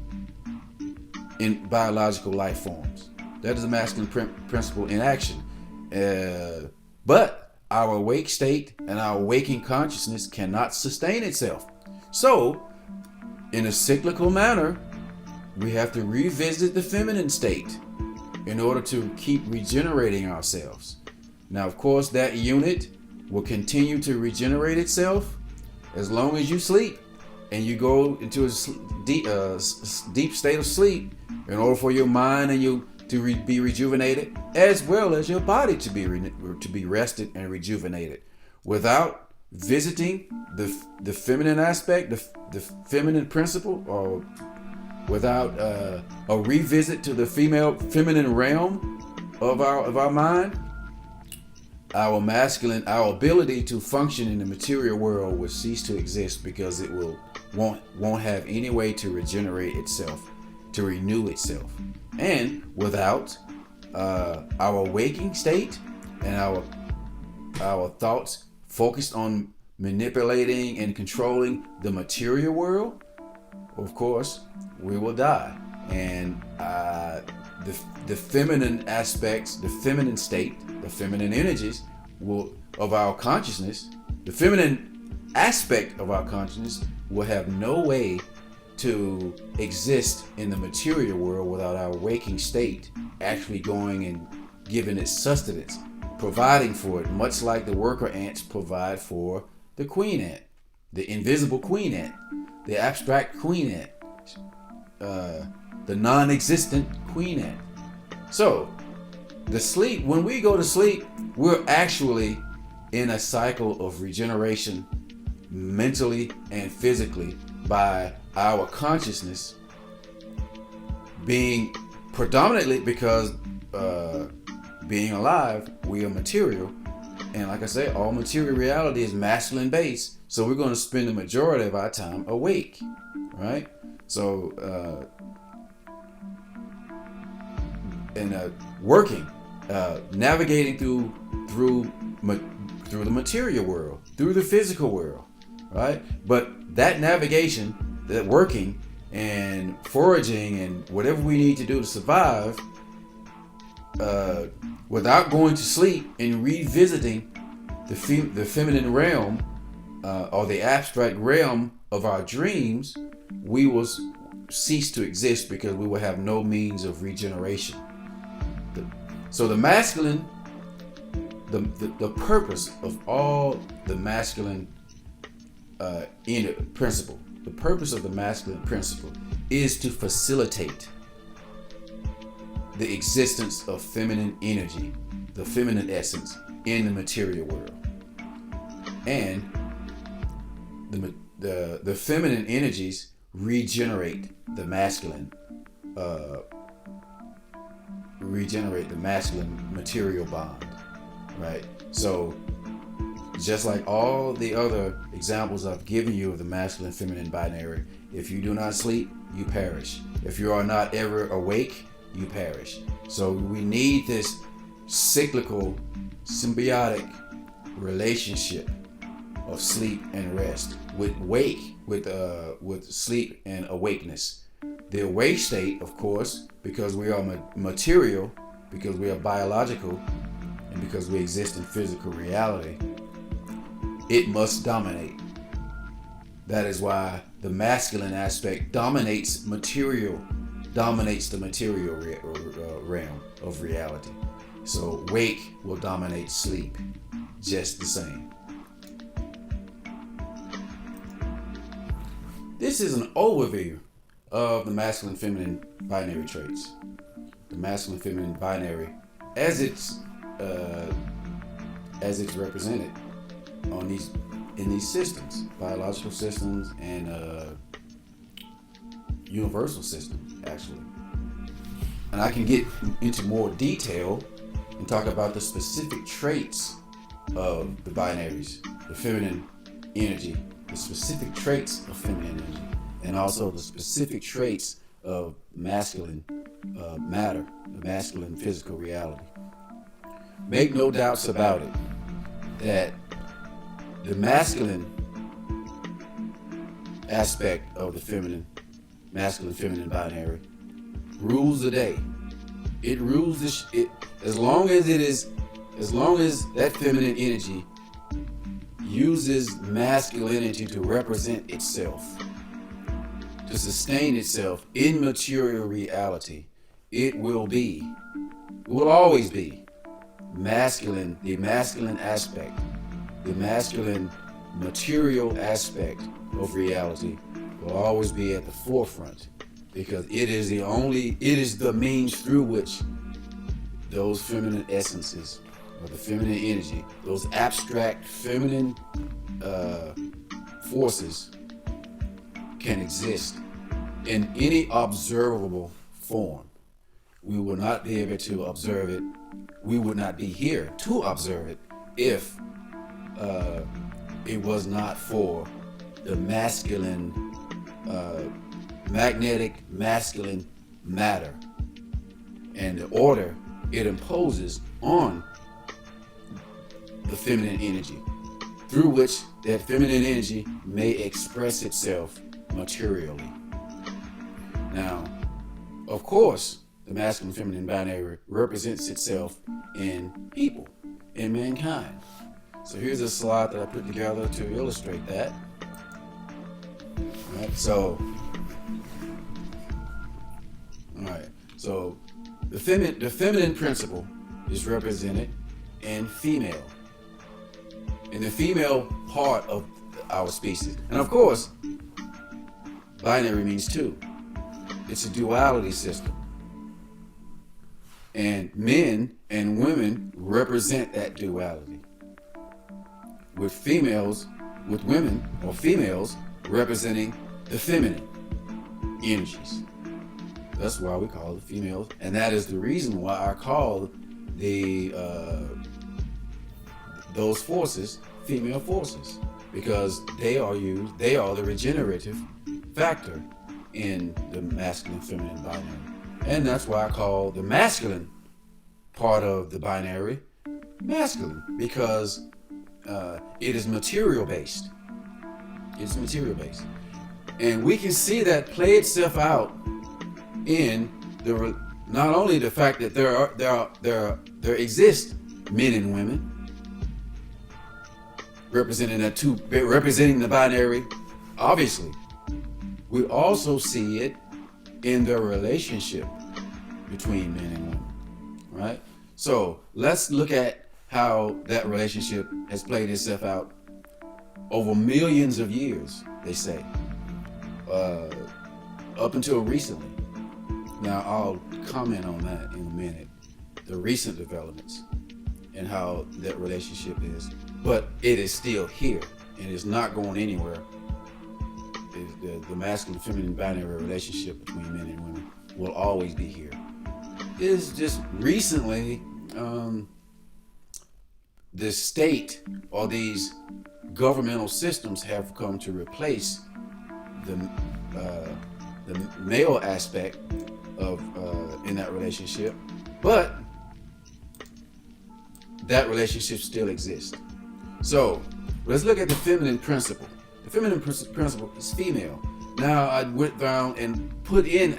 in biological life forms. That is the masculine principle in action. But our awake state and our waking consciousness cannot sustain itself. So, in a cyclical manner, we have to revisit the feminine state in order to keep regenerating ourselves. Now, of course, that unit will continue to regenerate itself as long as you sleep and you go into a deep state of sleep in order for your mind and you to be rejuvenated, as well as your body to be rested and rejuvenated, without visiting the feminine aspect, the feminine principle, or without a revisit to the feminine realm of our mind. Our ability to function in the material world will cease to exist, because it won't have any way to regenerate itself, to renew itself. And without our waking state and our thoughts focused on manipulating and controlling the material world, of course, we will die. And the feminine aspects, the feminine state, the feminine energies of our consciousness, the feminine aspect of our consciousness will have no way to exist in the material world without our waking state actually going and giving it sustenance, providing for it, much like the worker ants provide for the queen ant, the invisible queen ant, the abstract queen ant, the non-existent queen ant. So, when we go to sleep, we're actually in a cycle of regeneration, mentally and physically, by our consciousness being predominantly, because being alive, we are material, and like I said, all material reality is masculine based, so we're going to spend the majority of our time awake, right? So working, navigating through through the material world, through the physical world, right? But that navigation, that working and foraging and whatever we need to do to survive, without going to sleep and revisiting the feminine realm, or the abstract realm of our dreams, we will cease to exist because we will have no means of regeneration. So the masculine, the purpose of all the masculine principle, the purpose of the masculine principle is to facilitate the existence of feminine energy, the feminine essence in the material world. And the feminine energies regenerate the masculine material bond, right? So just like all the other examples I've given you of the masculine feminine binary, if you do not sleep, you perish. If you are not ever awake, you perish. So we need this cyclical, symbiotic relationship of sleep and rest, with sleep and awakeness. The awake state, of course, because we are material, because we are biological, and because we exist in physical reality, it must dominate. That is why the masculine aspect dominates the material realm of reality. So wake will dominate sleep just the same. This is an overview of the masculine feminine binary traits. The masculine feminine binary as it's represented in these systems, biological systems and universal systems, actually. And I can get into more detail and talk about the specific traits of the binaries, the feminine energy, the specific traits of feminine energy, and also the specific traits of masculine matter, the masculine physical reality. Make no doubts about it that the masculine aspect of the masculine feminine binary rules the day. It rules as long as that feminine energy uses masculinity to represent itself, to sustain itself in material reality. It will always be masculine. The masculine aspect, the masculine material aspect of reality will always be at the forefront, because it is the means through which those feminine essences, or the feminine energy, those abstract feminine forces can exist in any observable form. We will not be able to observe it. We would not be here to observe it if it was not for the masculine, magnetic masculine matter and the order it imposes on the feminine energy, through which that feminine energy may express itself materially. Now, of course, the masculine feminine binary represents itself in people, in mankind. So here's a slide that I put together to illustrate that. All right, so the feminine principle is represented in female, in the female part of our species. And of course, binary means two. It's a duality system. And men and women represent that duality, with women or females representing the feminine energies. That's why we call it females, and that is the reason why I call those forces female forces, because they are the regenerative factor in the masculine feminine binary. And that's why I call the masculine part of the binary masculine, because it is material based. It's material based, and we can see that play itself out in not only the fact that there exist men and women representing the binary. Obviously, we also see it in the relationship between men and women, right? So let's look at how that relationship has played itself out over millions of years, they say, up until recently. Now, I'll comment on that in a minute, the recent developments and how that relationship is, but it is still here and it's not going anywhere. The masculine feminine binary relationship between men and women will always be here. It's just recently the state or these governmental systems have come to replace the male aspect of in that relationship, but that relationship still exists. So let's look at the feminine principle. The feminine principle is female. Now I went down and put in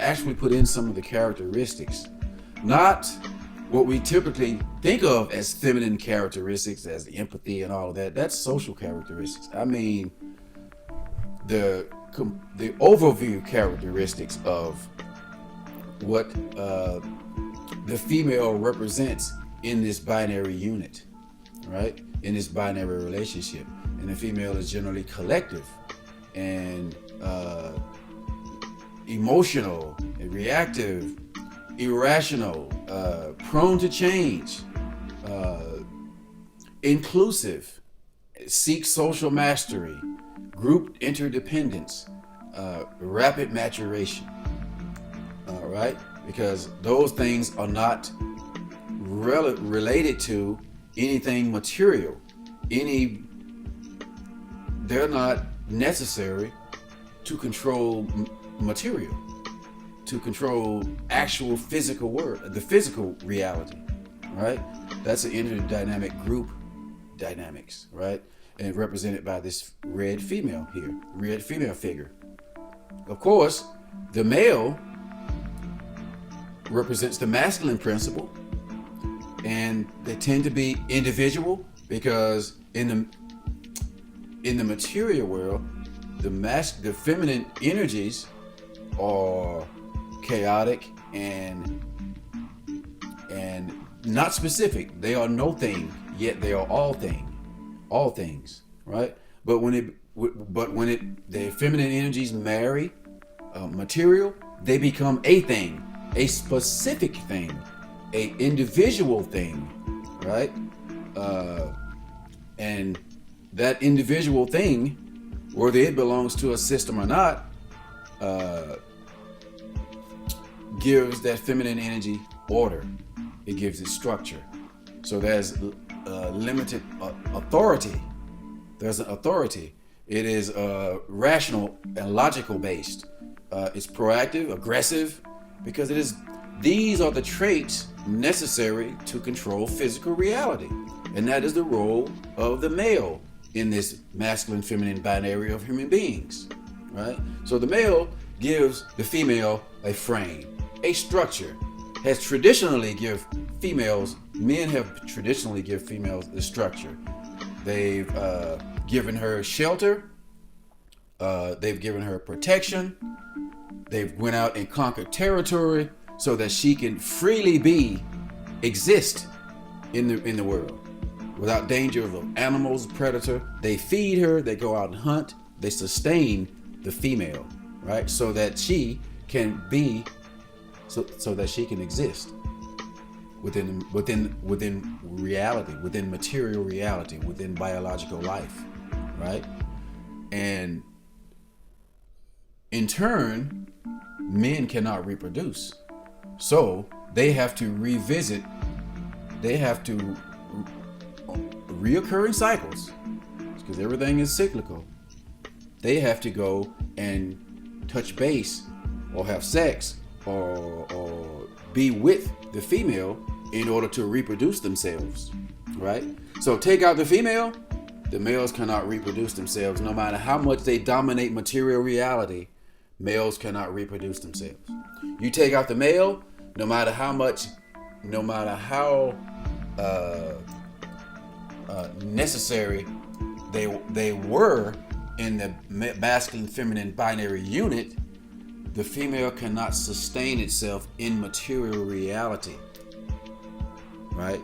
some of the characteristics, not what we typically think of as feminine characteristics, as the empathy and all of that. That's social characteristics. I mean, the overview characteristics of what the female represents in this binary unit, right? In this binary relationship. And the female is generally collective and emotional and reactive, irrational, prone to change, inclusive, seeks social mastery, group interdependence, rapid maturation. All right, because those things are not related to anything material. They're not necessary to control material, to control actual physical the physical reality, right? That's an interdynamic group dynamics, right? And represented by this red female here, red female figure. Of course, the male represents the masculine principle, and they tend to be individual because in the material world, the feminine energies are chaotic and not specific. They are no thing, yet they are all things, right? But when the feminine energies marry material, they become a thing, a specific thing, a individual thing, right? And that individual thing, whether it belongs to a system or not, gives that feminine energy order. It gives it structure. So there's limited authority. There's an authority. It is rational and logical based. It's proactive, aggressive, because these are the traits necessary to control physical reality. And that is the role of the male in this masculine feminine binary of human beings, right? So the male gives the female a frame, a structure. Men have traditionally give females the structure. They've given her shelter, they've given her protection, they've went out and conquered territory so that she can freely exist in the world without danger of animals, predator. They feed her, they go out and hunt, they sustain the female, right? So that she can so that she can exist within reality, within material reality, within biological life, right? And in turn, men cannot reproduce. So they have to reoccurring cycles, because everything is cyclical. They have to go and touch base or have sex or be with the female in order to reproduce themselves, right? So take out the female, the males cannot reproduce themselves. No matter how much they dominate material reality, males cannot reproduce themselves. You take out the male, no matter how necessary they were in the masculine feminine binary unit, the female cannot sustain itself in material reality, right?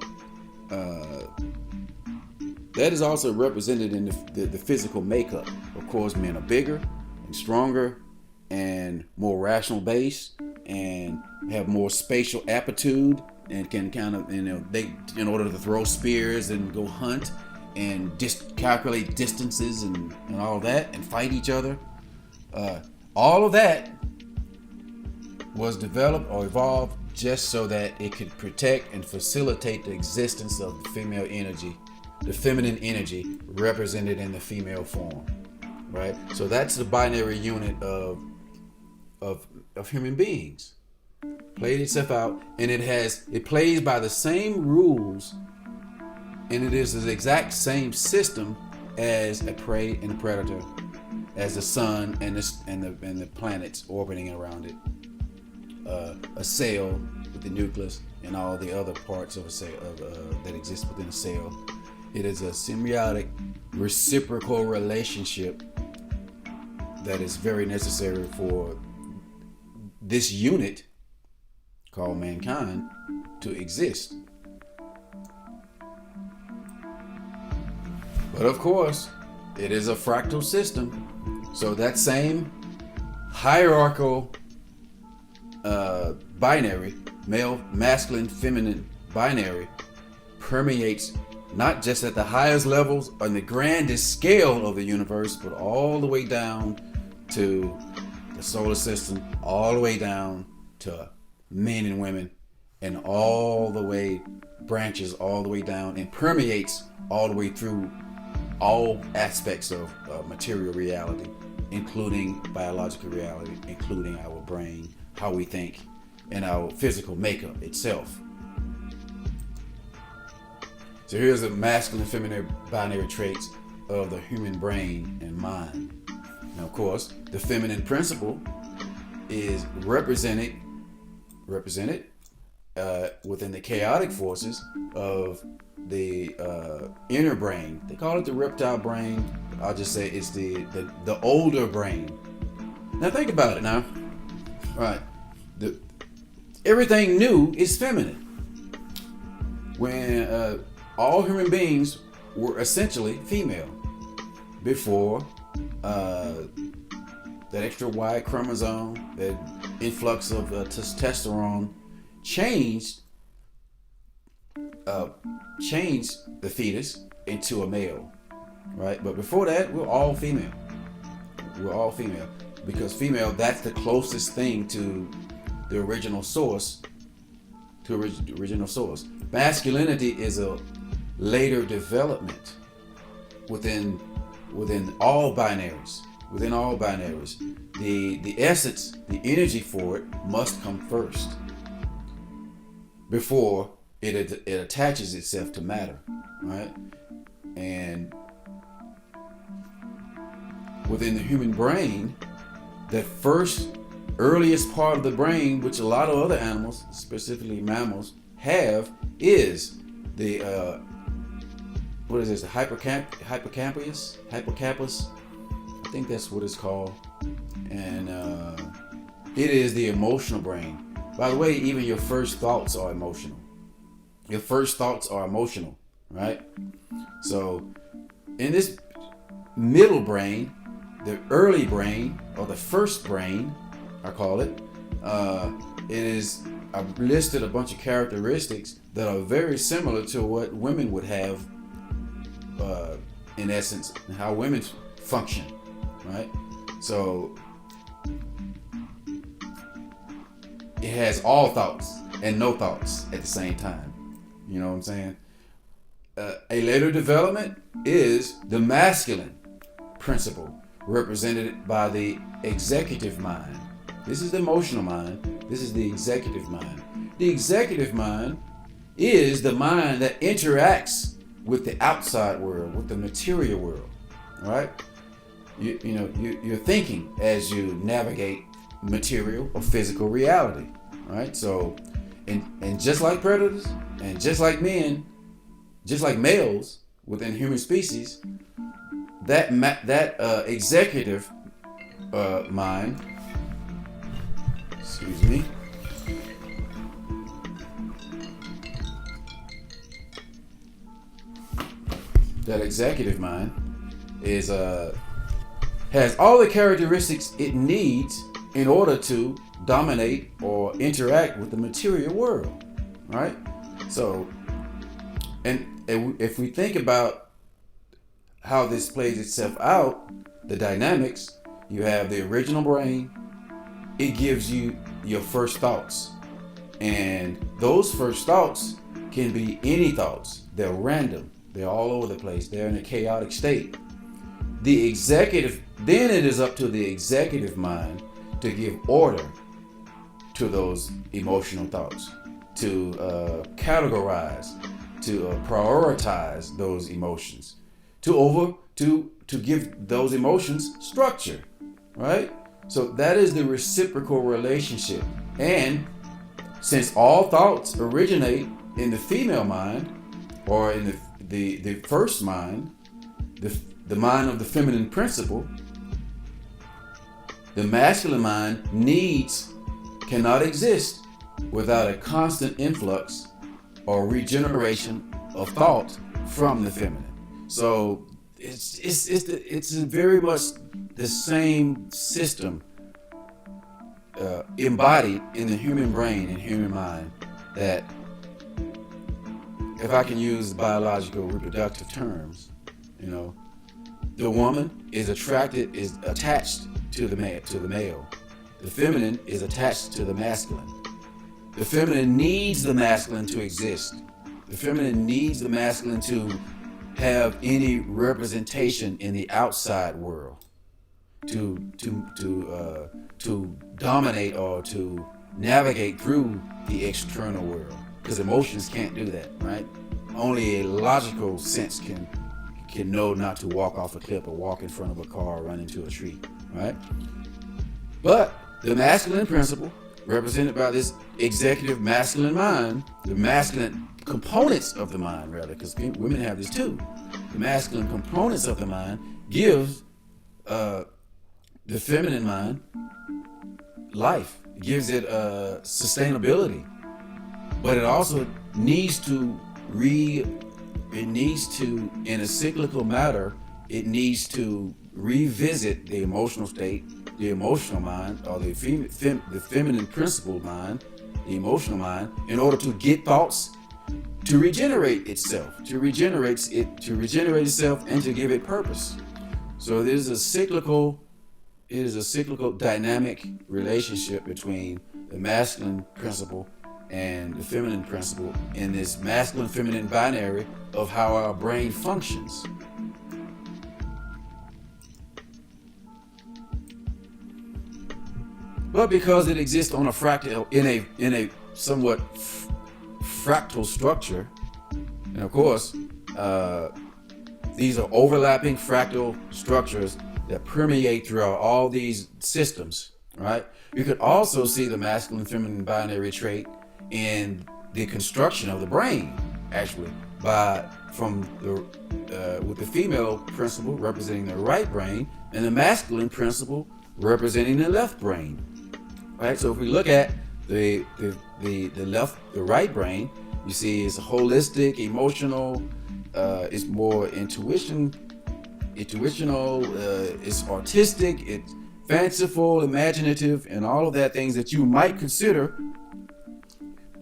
That is also represented in the physical makeup. Of course, men are bigger and stronger and more rational based and have more spatial aptitude and can kind of, they, in order to throw spears and go hunt and calculate distances and all that and fight each other. All of that was developed or evolved just so that it could protect and facilitate the existence of the female energy, the feminine energy represented in the female form, right? So that's the binary unit of human beings. Played itself out, and it plays by the same rules, and it is the exact same system as a prey and a predator, as the sun and the planets orbiting around it, a cell with the nucleus and all the other parts of a cell that exist within a cell. It is a symbiotic, reciprocal relationship that is very necessary for this unit called mankind to exist. But of course, it is a fractal system. So that same hierarchical binary, male, masculine, feminine binary, permeates not just at the highest levels on the grandest scale of the universe, but all the way down to the solar system, all the way down to men and women, and all the way branches all the way down and permeates all the way through all aspects of material reality, including biological reality, including our brain, how we think, and our physical makeup itself. So here's the masculine and feminine binary traits of the human brain and mind. Now, of course, the feminine principle is represented within the chaotic forces of the inner brain. They call it the reptile brain. I'll just say it's the older brain. Now think about it now. Right. Everything new is feminine. When all human beings were essentially female before that extra Y chromosome, that influx of testosterone changed the fetus into a male, right? But before that, we're all female. We're all female because female, that's the closest thing to the original source. Masculinity is a later development within all binaries. Within all binaries, the essence, the energy for it must come first before it attaches itself to matter, right? And within the human brain, that first earliest part of the brain, which a lot of other animals, specifically mammals, have, is the the hippocampus. I think that's what it's called. And it is the emotional brain. By the way, even your first thoughts are emotional. Your first thoughts are emotional, right? So in this middle brain, the early brain, or the first brain, I call it, I've listed a bunch of characteristics that are very similar to what women would have, in essence, and how women function, right? So it has all thoughts and no thoughts at the same time. You know what I'm saying? A later development is the masculine principle, represented by the executive mind. This is the emotional mind. This is the executive mind. The executive mind is the mind that interacts with the outside world, with the material world, right? You're thinking as you navigate material or physical reality, right? So, and just like predators, and just like men, just like males within human species, that executive mind, excuse me, that executive mind is has all the characteristics it needs in order to dominate or interact with the material world, right? So, and if we think about how this plays itself out, the dynamics, you have the original brain, it gives you your first thoughts. And those first thoughts can be any thoughts. They're random. They're all over the place. They're in a chaotic state. The executive, then it is up to the executive mind to give order to those emotional thoughts, to categorize, to prioritize those emotions, to give those emotions structure, right? So that is the reciprocal relationship. And since all thoughts originate in the female mind, or in the first mind, the mind of the feminine principle, the masculine mind cannot exist without a constant influx or regeneration of thought from the feminine. So it's very much the same system embodied in the human brain and human mind, that, if I can use biological reproductive terms, the woman is attached to the male. The feminine is attached to the masculine. The feminine needs the masculine to exist. The feminine needs the masculine to have any representation in the outside world, to dominate or to navigate through the external world. Because emotions can't do that, right? Only a logical sense can know not to walk off a cliff or walk in front of a car or run into a tree, right? But the masculine principle, represented by this executive masculine mind, the masculine components of the mind, rather, because women have this too. The masculine components of the mind gives the feminine mind life, gives it sustainability, but it also needs to in a cyclical matter, it needs to revisit the emotional state, the emotional mind, or the feminine principle mind, the emotional mind, in order to get thoughts to regenerate itself, and to give it purpose. So it is a cyclical dynamic relationship between the masculine principle and the feminine principle in this masculine-feminine binary of how our brain functions. But because it exists on a fractal, in a somewhat fractal structure, and of course, these are overlapping fractal structures that permeate throughout all these systems, right? You could also see the masculine-feminine binary trait in the construction of the brain, actually, with the female principle representing the right brain and the masculine principle representing the left brain. Right? So if we look at the right brain, you see it's holistic, emotional, it's more intuitional, it's artistic, it's fanciful, imaginative, and all of that things that you might consider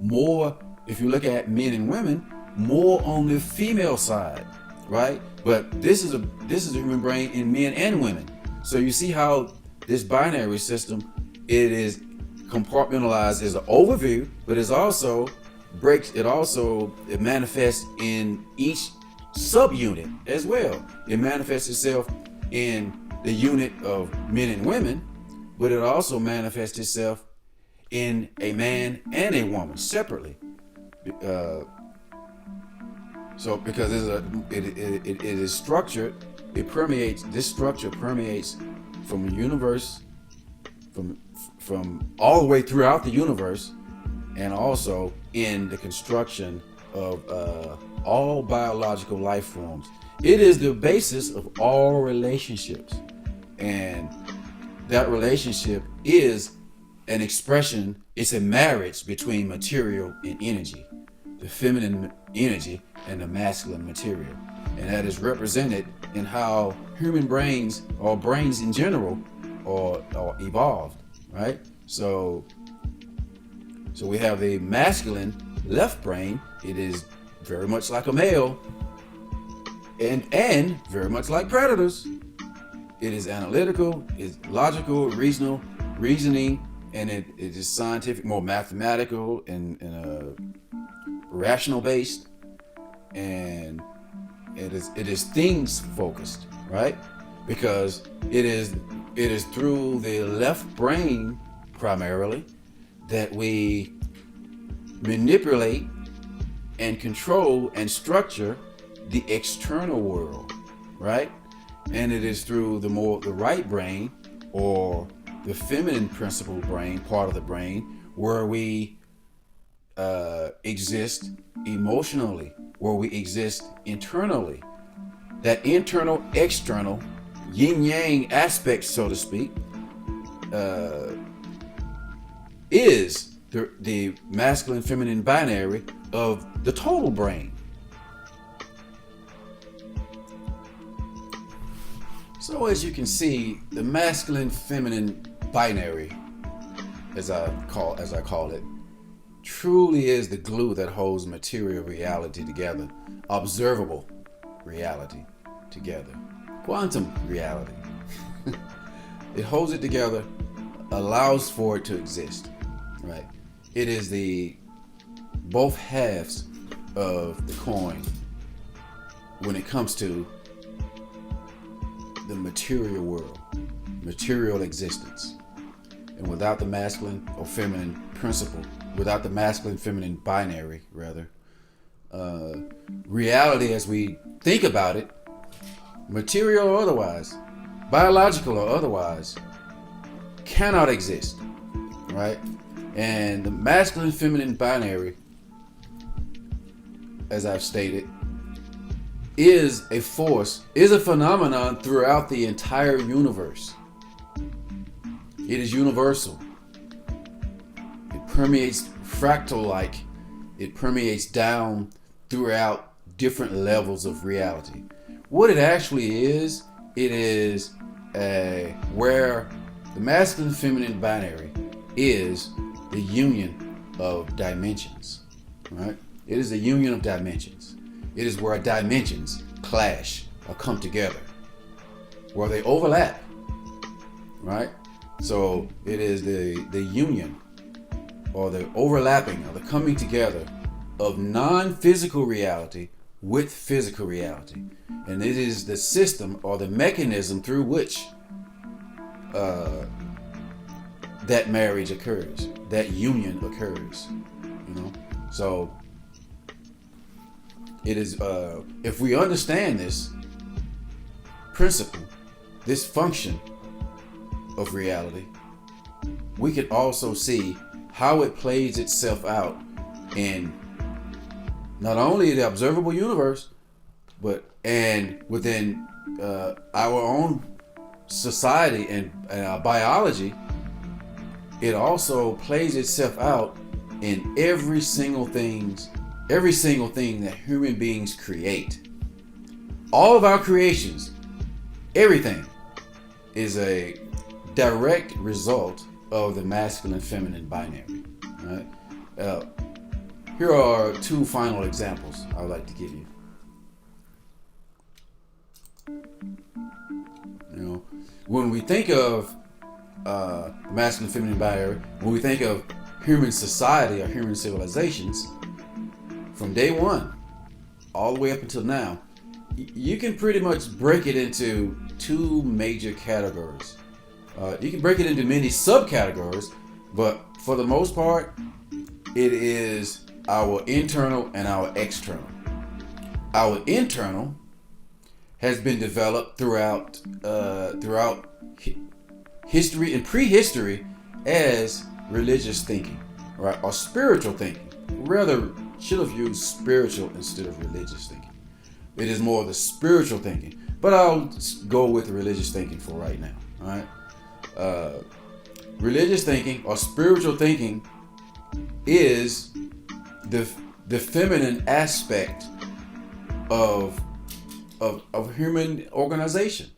more, if you look at men and women, more on the female side, right? But this is a human brain in men and women. So you see how this binary system, it is compartmentalized as an overview, but it manifests in each subunit as well. It manifests itself in the unit of men and women, but it also manifests itself in a man and a woman separately. So because it is structured, it permeates. This structure permeates from the universe, from all the way throughout the universe, and also in the construction of all biological life forms. It is the basis of all relationships, and that relationship is an expression. It's a marriage between material and energy, the feminine energy and the masculine material, and that is represented in how human brains, or brains in general, are evolved, right? So we have the masculine left brain. It is very much like a male, and very much like predators. It is analytical, it's logical, reasoning, and it is scientific, more mathematical, and rational based, and it is things focused, right? Because it is through the left brain primarily that we manipulate and control and structure the external world, right? And it is through the right brain, or the feminine principle brain, part of the brain, where we exist emotionally, where we exist internally. That internal, external, yin-yang aspect, so to speak, is the masculine feminine binary of the total brain. So as you can see, the masculine feminine binary, as I call it, truly is the glue that holds material reality together, observable reality together, quantum reality. It holds it together, allows for it to exist, right? It is the both halves of the coin when it comes to the material world, material existence. And without the masculine or feminine principle, without the masculine feminine binary, rather, reality as we think about it, material or otherwise, biological or otherwise, cannot exist, right? And the masculine feminine binary, as I've stated, is a force, is a phenomenon throughout the entire universe. It is universal. It permeates fractal-like. It permeates down throughout different levels of reality. What it actually is, it is where the masculine feminine binary is the union of dimensions, right? It is the union of dimensions. It is where dimensions clash or come together, where they overlap, right? So it is the union, or the overlapping, or the coming together of non-physical reality with physical reality. And it is the system or the mechanism through which that marriage occurs, that union occurs, So it is, if we understand this principle, this function of reality, we can also see how it plays itself out in not only the observable universe, and within our own society and our biology. It also plays itself out in every single thing that human beings create. All of our creations, everything, is a direct result of the masculine feminine binary, right? Here are two final examples I would like to give you. When we think of masculine feminine binary, when we think of human society or human civilizations, from day one all the way up until now, you can pretty much break it into two major categories. You can break it into many subcategories, but for the most part, it is our internal and our external. Our internal has been developed throughout history and prehistory as religious thinking, right, or spiritual thinking. Rather, should have used spiritual instead of religious thinking. It is more of the spiritual thinking, but I'll go with religious thinking for right now. All right, religious thinking or spiritual thinking is the feminine aspect of human organization.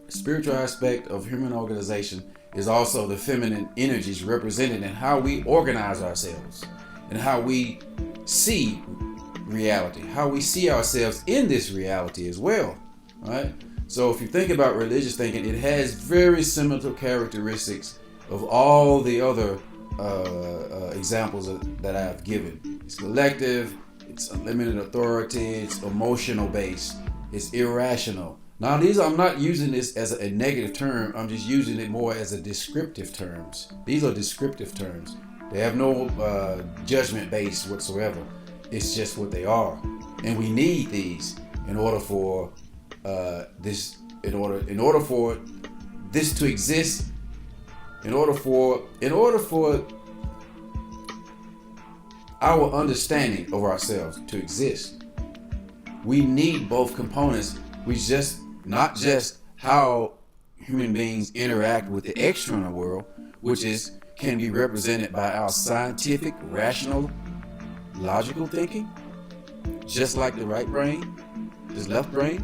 Spiritual aspect of human organization is also the feminine energies represented in how we organize ourselves and how we see reality, how we see ourselves in this reality as well, right? So if you think about religious thinking, it has very similar characteristics of all the other examples that I've given. It's collective, it's unlimited authority, it's emotional based, it's irrational. Now I'm not using this as a negative term, I'm just using it more as a descriptive terms. These are descriptive terms. They have no judgment base whatsoever. It's just what they are. And we need these in order for this to exist, in order for our understanding of ourselves to exist. We need both components. Not just how human beings interact with the external world, which can be represented by our scientific, rational, logical thinking, just like the right brain, this left brain.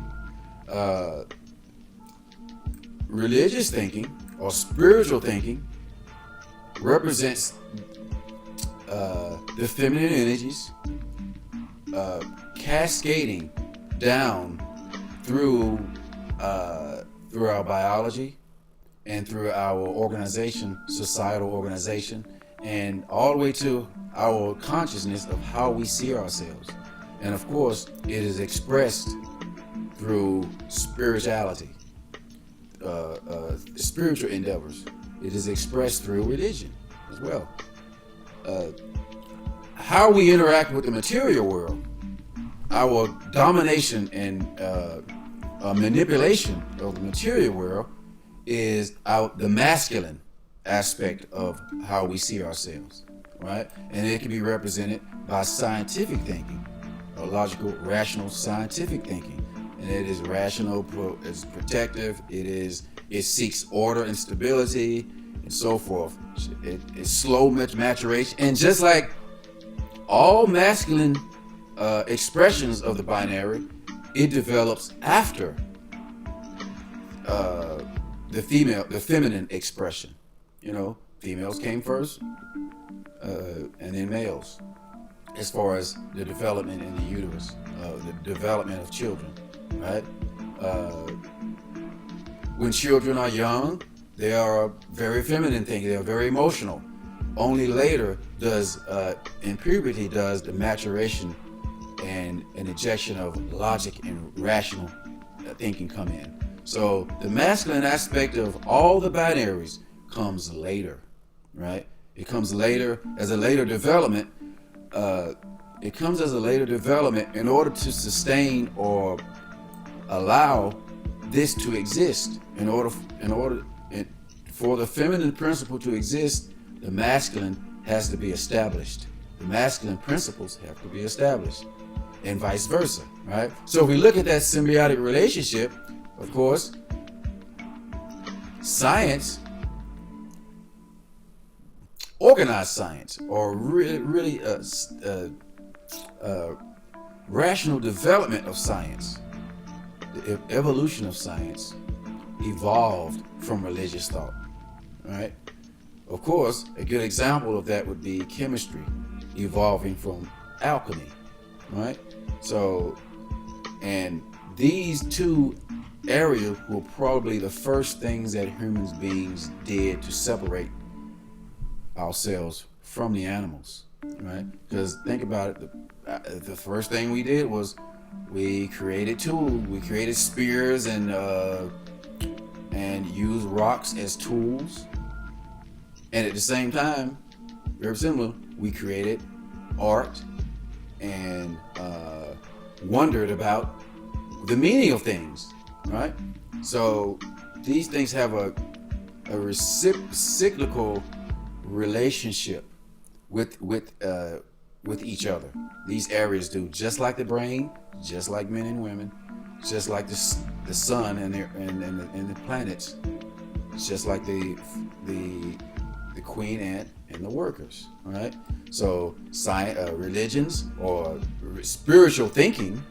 Religious thinking or spiritual thinking represents the feminine energies cascading down through our biology and through our organization, societal organization, and all the way to our consciousness of how we see ourselves. And of course, it is expressed through spirituality, spiritual endeavors. It is expressed through religion as well. How we interact with the material world, our domination and manipulation of the material world is the masculine aspect of how we see ourselves, right? And it can be represented by scientific thinking, or logical, rational, scientific thinking. And it is rational, it's protective, it seeks order and stability, and so forth. It's slow maturation, and just like all masculine expressions of the binary, it develops after the feminine expression. You know, females came first, and then males, as far as the development in the uterus, the development of children, right? When children are young, they are very feminine thinking, they are very emotional. Only later in puberty does the maturation and an injection of logic and rational thinking come in. So the masculine aspect of all the binaries comes later, right? It comes later as a later development. It comes as a later development in order to sustain or allow this to exist. In order for the feminine principle to exist, the masculine has to be established. The masculine principles have to be established, and vice versa, right? So if we look at that symbiotic relationship, of course, science, organized science, or really rational development of science, the evolution of science, evolved from religious thought, right? Of course, a good example of that would be chemistry evolving from alchemy, right? So, and these two areas were probably the first things that human beings did to separate ourselves from the animals, right? Because think about it, the first thing we did was we created tools, we created spears and used rocks as tools, and at the same time, very similar, we created art and wondered about the meaning of things, right? So these things have a cyclical relationship with each other. These areas do, just like the brain, just like men and women, just like the sun and the planets, just like the queen ant and the workers, right? So religions or spiritual thinking,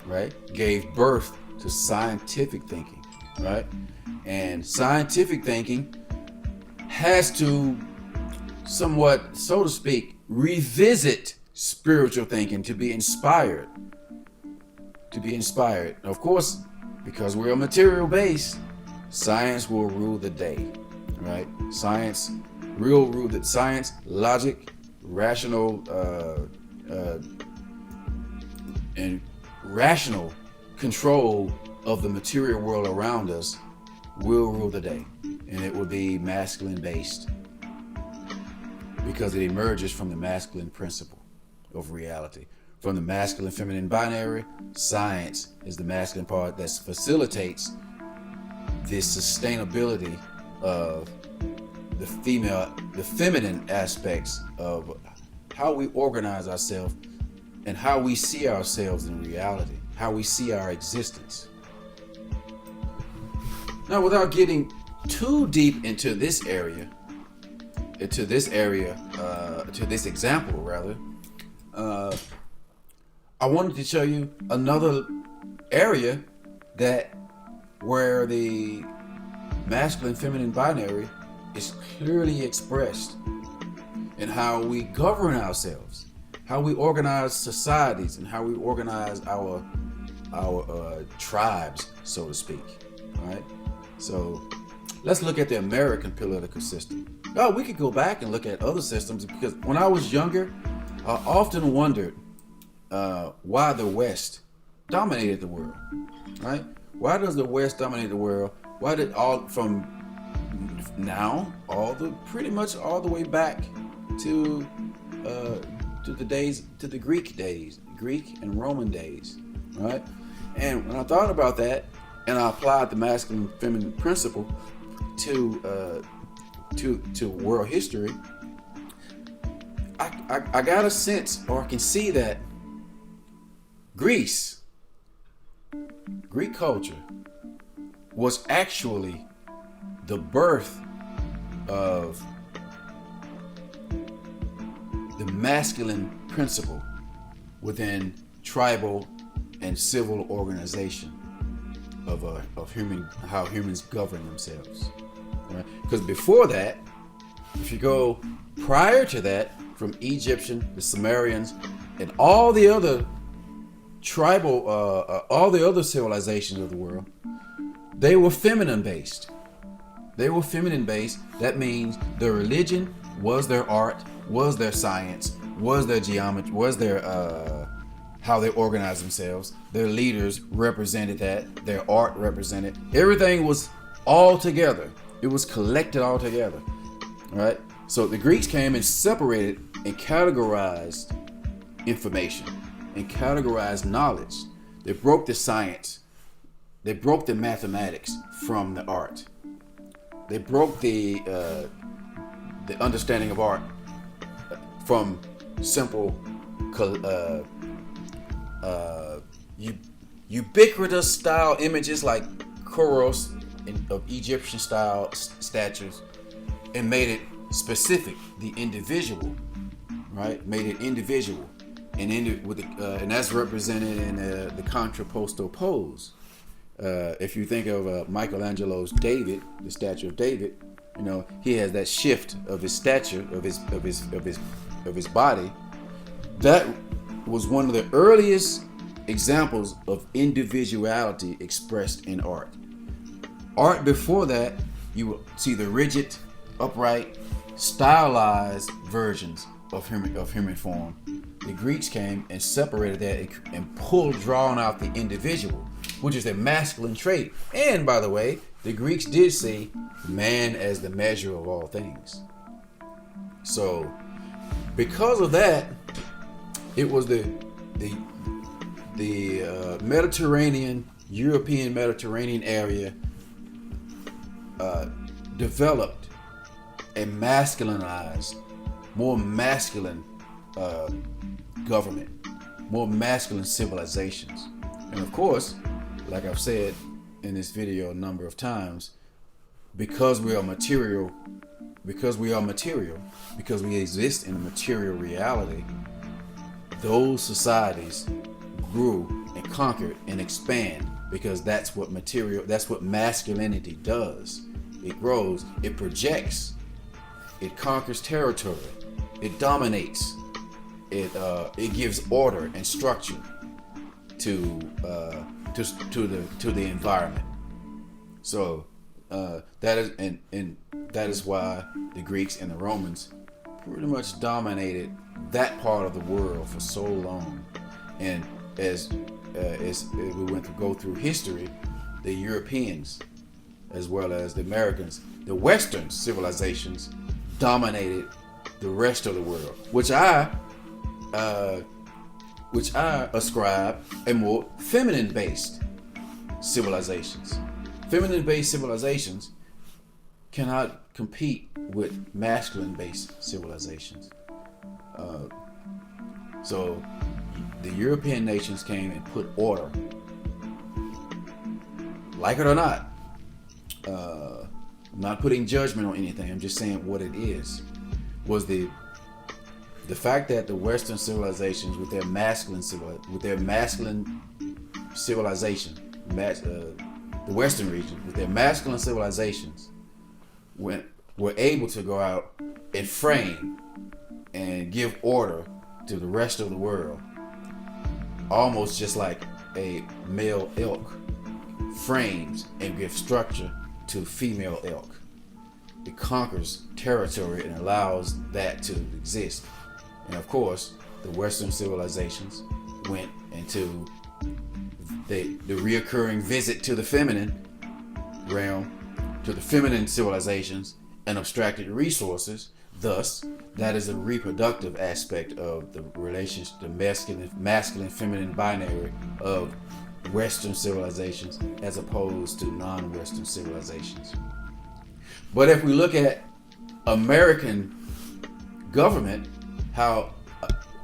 right, gave birth to scientific thinking, right? And scientific thinking has to somewhat, so to speak, revisit spiritual thinking to be inspired. Of course, because we're a material base, science will rule the day, right? Science, logic, rational, and rational control of the material world around us will rule the day, and it will be masculine based because it emerges from the masculine principle of reality. From the masculine feminine binary, science is the masculine part that facilitates this sustainability of the feminine aspects of how we organize ourselves and how we see ourselves in reality, how we see our existence. Now, without getting too deep into this example rather, I wanted to show you another area where the masculine feminine binary is clearly expressed in how we govern ourselves, how we organize societies, and how we organize our tribes, so to speak. All right. So let's look at the American political system. Oh, we could go back and look at other systems, because when I was younger, I often wondered why the West dominated the world, right? Why does the West dominate the world? Why did pretty much all the way back to the Greek and Roman days, right? And when I thought about that, and I applied the masculine feminine principle to world history, I got a sense, or I can see that Greek culture was actually the birth of the masculine principle within tribal and civil organization of how humans govern themselves. Right? Because before that, if you go prior to that, from Egyptian, the Sumerians, and all the other tribal, all the other civilizations of the world, they were feminine based. That means their religion was their art, was their science, was their geometry, was their how they organized themselves. Their leaders represented that. Their art represented. Everything was all together. It was collected all together. Right? So the Greeks came and separated and categorized information and categorized knowledge. They broke the science. They broke the mathematics from the art. They broke the understanding of art from simple ubiquitous style images like Koros of Egyptian style statues, and made it specific, the individual, right? Made it individual, and ended with and that's represented in the contrapposto pose. If you think of Michelangelo's David, the statue of David, you know, he has that shift of his stature, of his body. That was one of the earliest examples of individuality expressed in art. Art before that, you will see the rigid, upright, stylized versions of human form. The Greeks came and separated that and drawn out the individual, which is a masculine trait. And by the way, the Greeks did see man as the measure of all things. So because of that, it was the the Mediterranean, European Mediterranean area developed a masculinized, more masculine government, more masculine civilizations. And of course, like I've said in this video a number of times, because we exist in a material reality, those societies grew and conquered and expand, because that's what masculinity does. It grows, it projects, it conquers territory, it dominates, it gives order and structure to the environment. So that is why the Greeks and the Romans pretty much dominated that part of the world for so long. And as we go through history, the Europeans as well as the Americans, the Western civilizations dominated the rest of the world, which I ascribe a more feminine-based civilizations. Feminine-based civilizations cannot compete with masculine-based civilizations. So the European nations came and put order. Like it or not, I'm not putting judgment on anything. I'm just saying what it is. Was the fact that the Western civilizations, with their masculine civilization, the Western region, with their masculine civilizations, were able to go out and frame and give order to the rest of the world, almost just like a male elk frames and gives structure to female elk. It conquers territory and allows that to exist. And of course, the Western civilizations went into the reoccurring visit to the feminine realm, to the feminine civilizations, and abstracted resources. Thus, that is a reproductive aspect of the relationship, the masculine feminine binary of Western civilizations as opposed to non-Western civilizations. But if we look at American government, how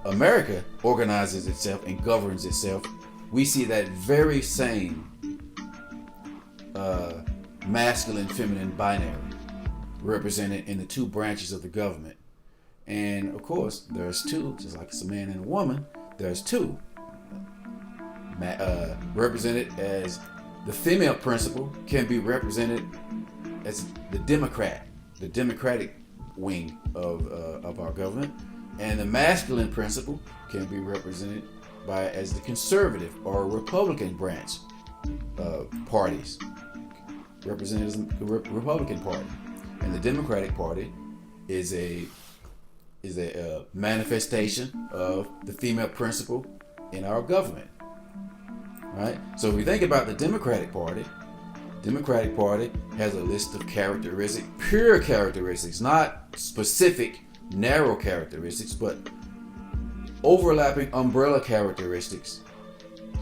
America organizes itself and governs itself, we see that very same masculine feminine binary represented in the two branches of the government. And of course, there's two, just like it's a man and a woman, there's two. Represented as the female principle can be represented as the democratic wing of our government, and the masculine principle can be represented as the conservative or Republican branch parties, represented as the Republican Party, and the Democratic Party is a manifestation of the female principle in our government. Right? So if we think about the Democratic Party has a list of characteristics, pure characteristics, not specific, narrow characteristics, but overlapping umbrella characteristics,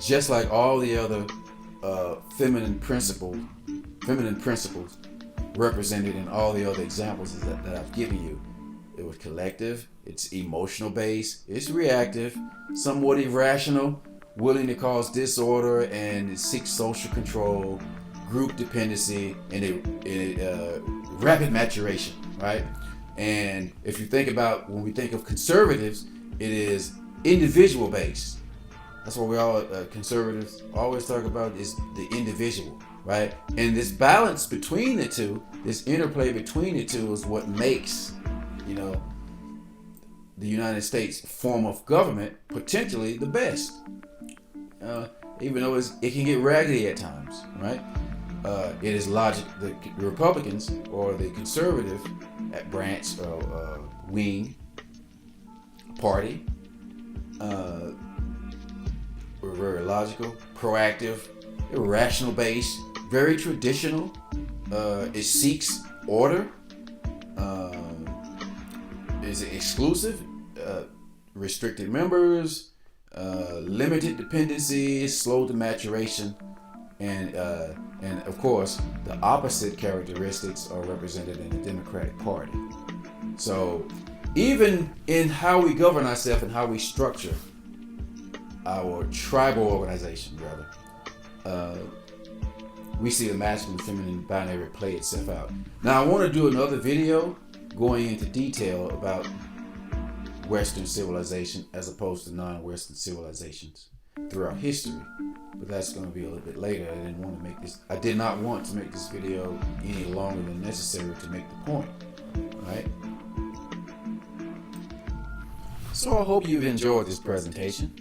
just like all the other feminine principles represented in all the other examples that I've given you. It was collective, it's emotional based, it's reactive, somewhat irrational, willing to cause disorder, and it seeks social control, group dependency, and rapid maturation, right? And if you think about, when we think of conservatives, it is individual based. That's what we all conservatives always talk about, is the individual, right? And this balance between the two, this interplay between the two, is what makes, the United States form of government potentially the best. Even though it can get raggedy at times, right? It is logic. The Republicans, or the conservative branch or wing party, were very logical, proactive, irrational based, very traditional. It seeks order. Is exclusive, restricted members, limited dependency, slow to maturation, and of course the opposite characteristics are represented in the Democratic Party. So even in how we govern ourselves and how we structure our tribal organization, rather, we see the masculine and feminine binary play itself out. Now I want to do another video going into detail about Western civilization as opposed to non-Western civilizations throughout history, but that's going to be a little bit later. I did not want to make this video any longer than necessary to make the point, right? So I hope you've enjoyed this presentation.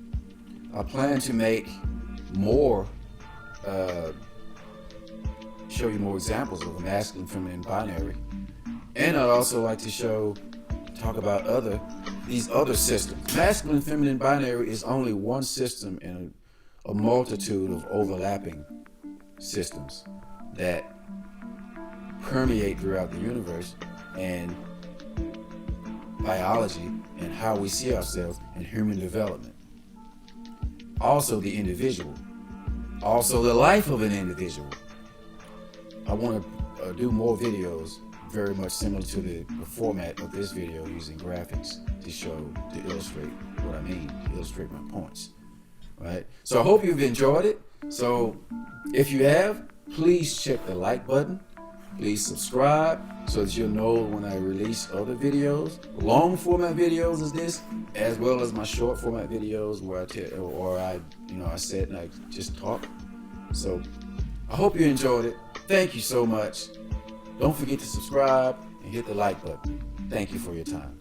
I plan to make more, show you more examples of the masculine, feminine, binary, and I'd also like to talk about these other systems. Masculine, feminine, binary is only one system in a multitude of overlapping systems that permeate throughout the universe and biology and how we see ourselves in human development. Also the individual. Also the life of an individual. I want to do more videos very much similar to the format of this video, using graphics to illustrate what I mean, to illustrate my points. Right? So I hope you've enjoyed it. So if you have, please check the like button. Please subscribe so that you'll know when I release other videos, long format videos as this, as well as my short format videos where I sit and I just talk. So I hope you enjoyed it. Thank you so much. Don't forget to subscribe and hit the like button. Thank you for your time.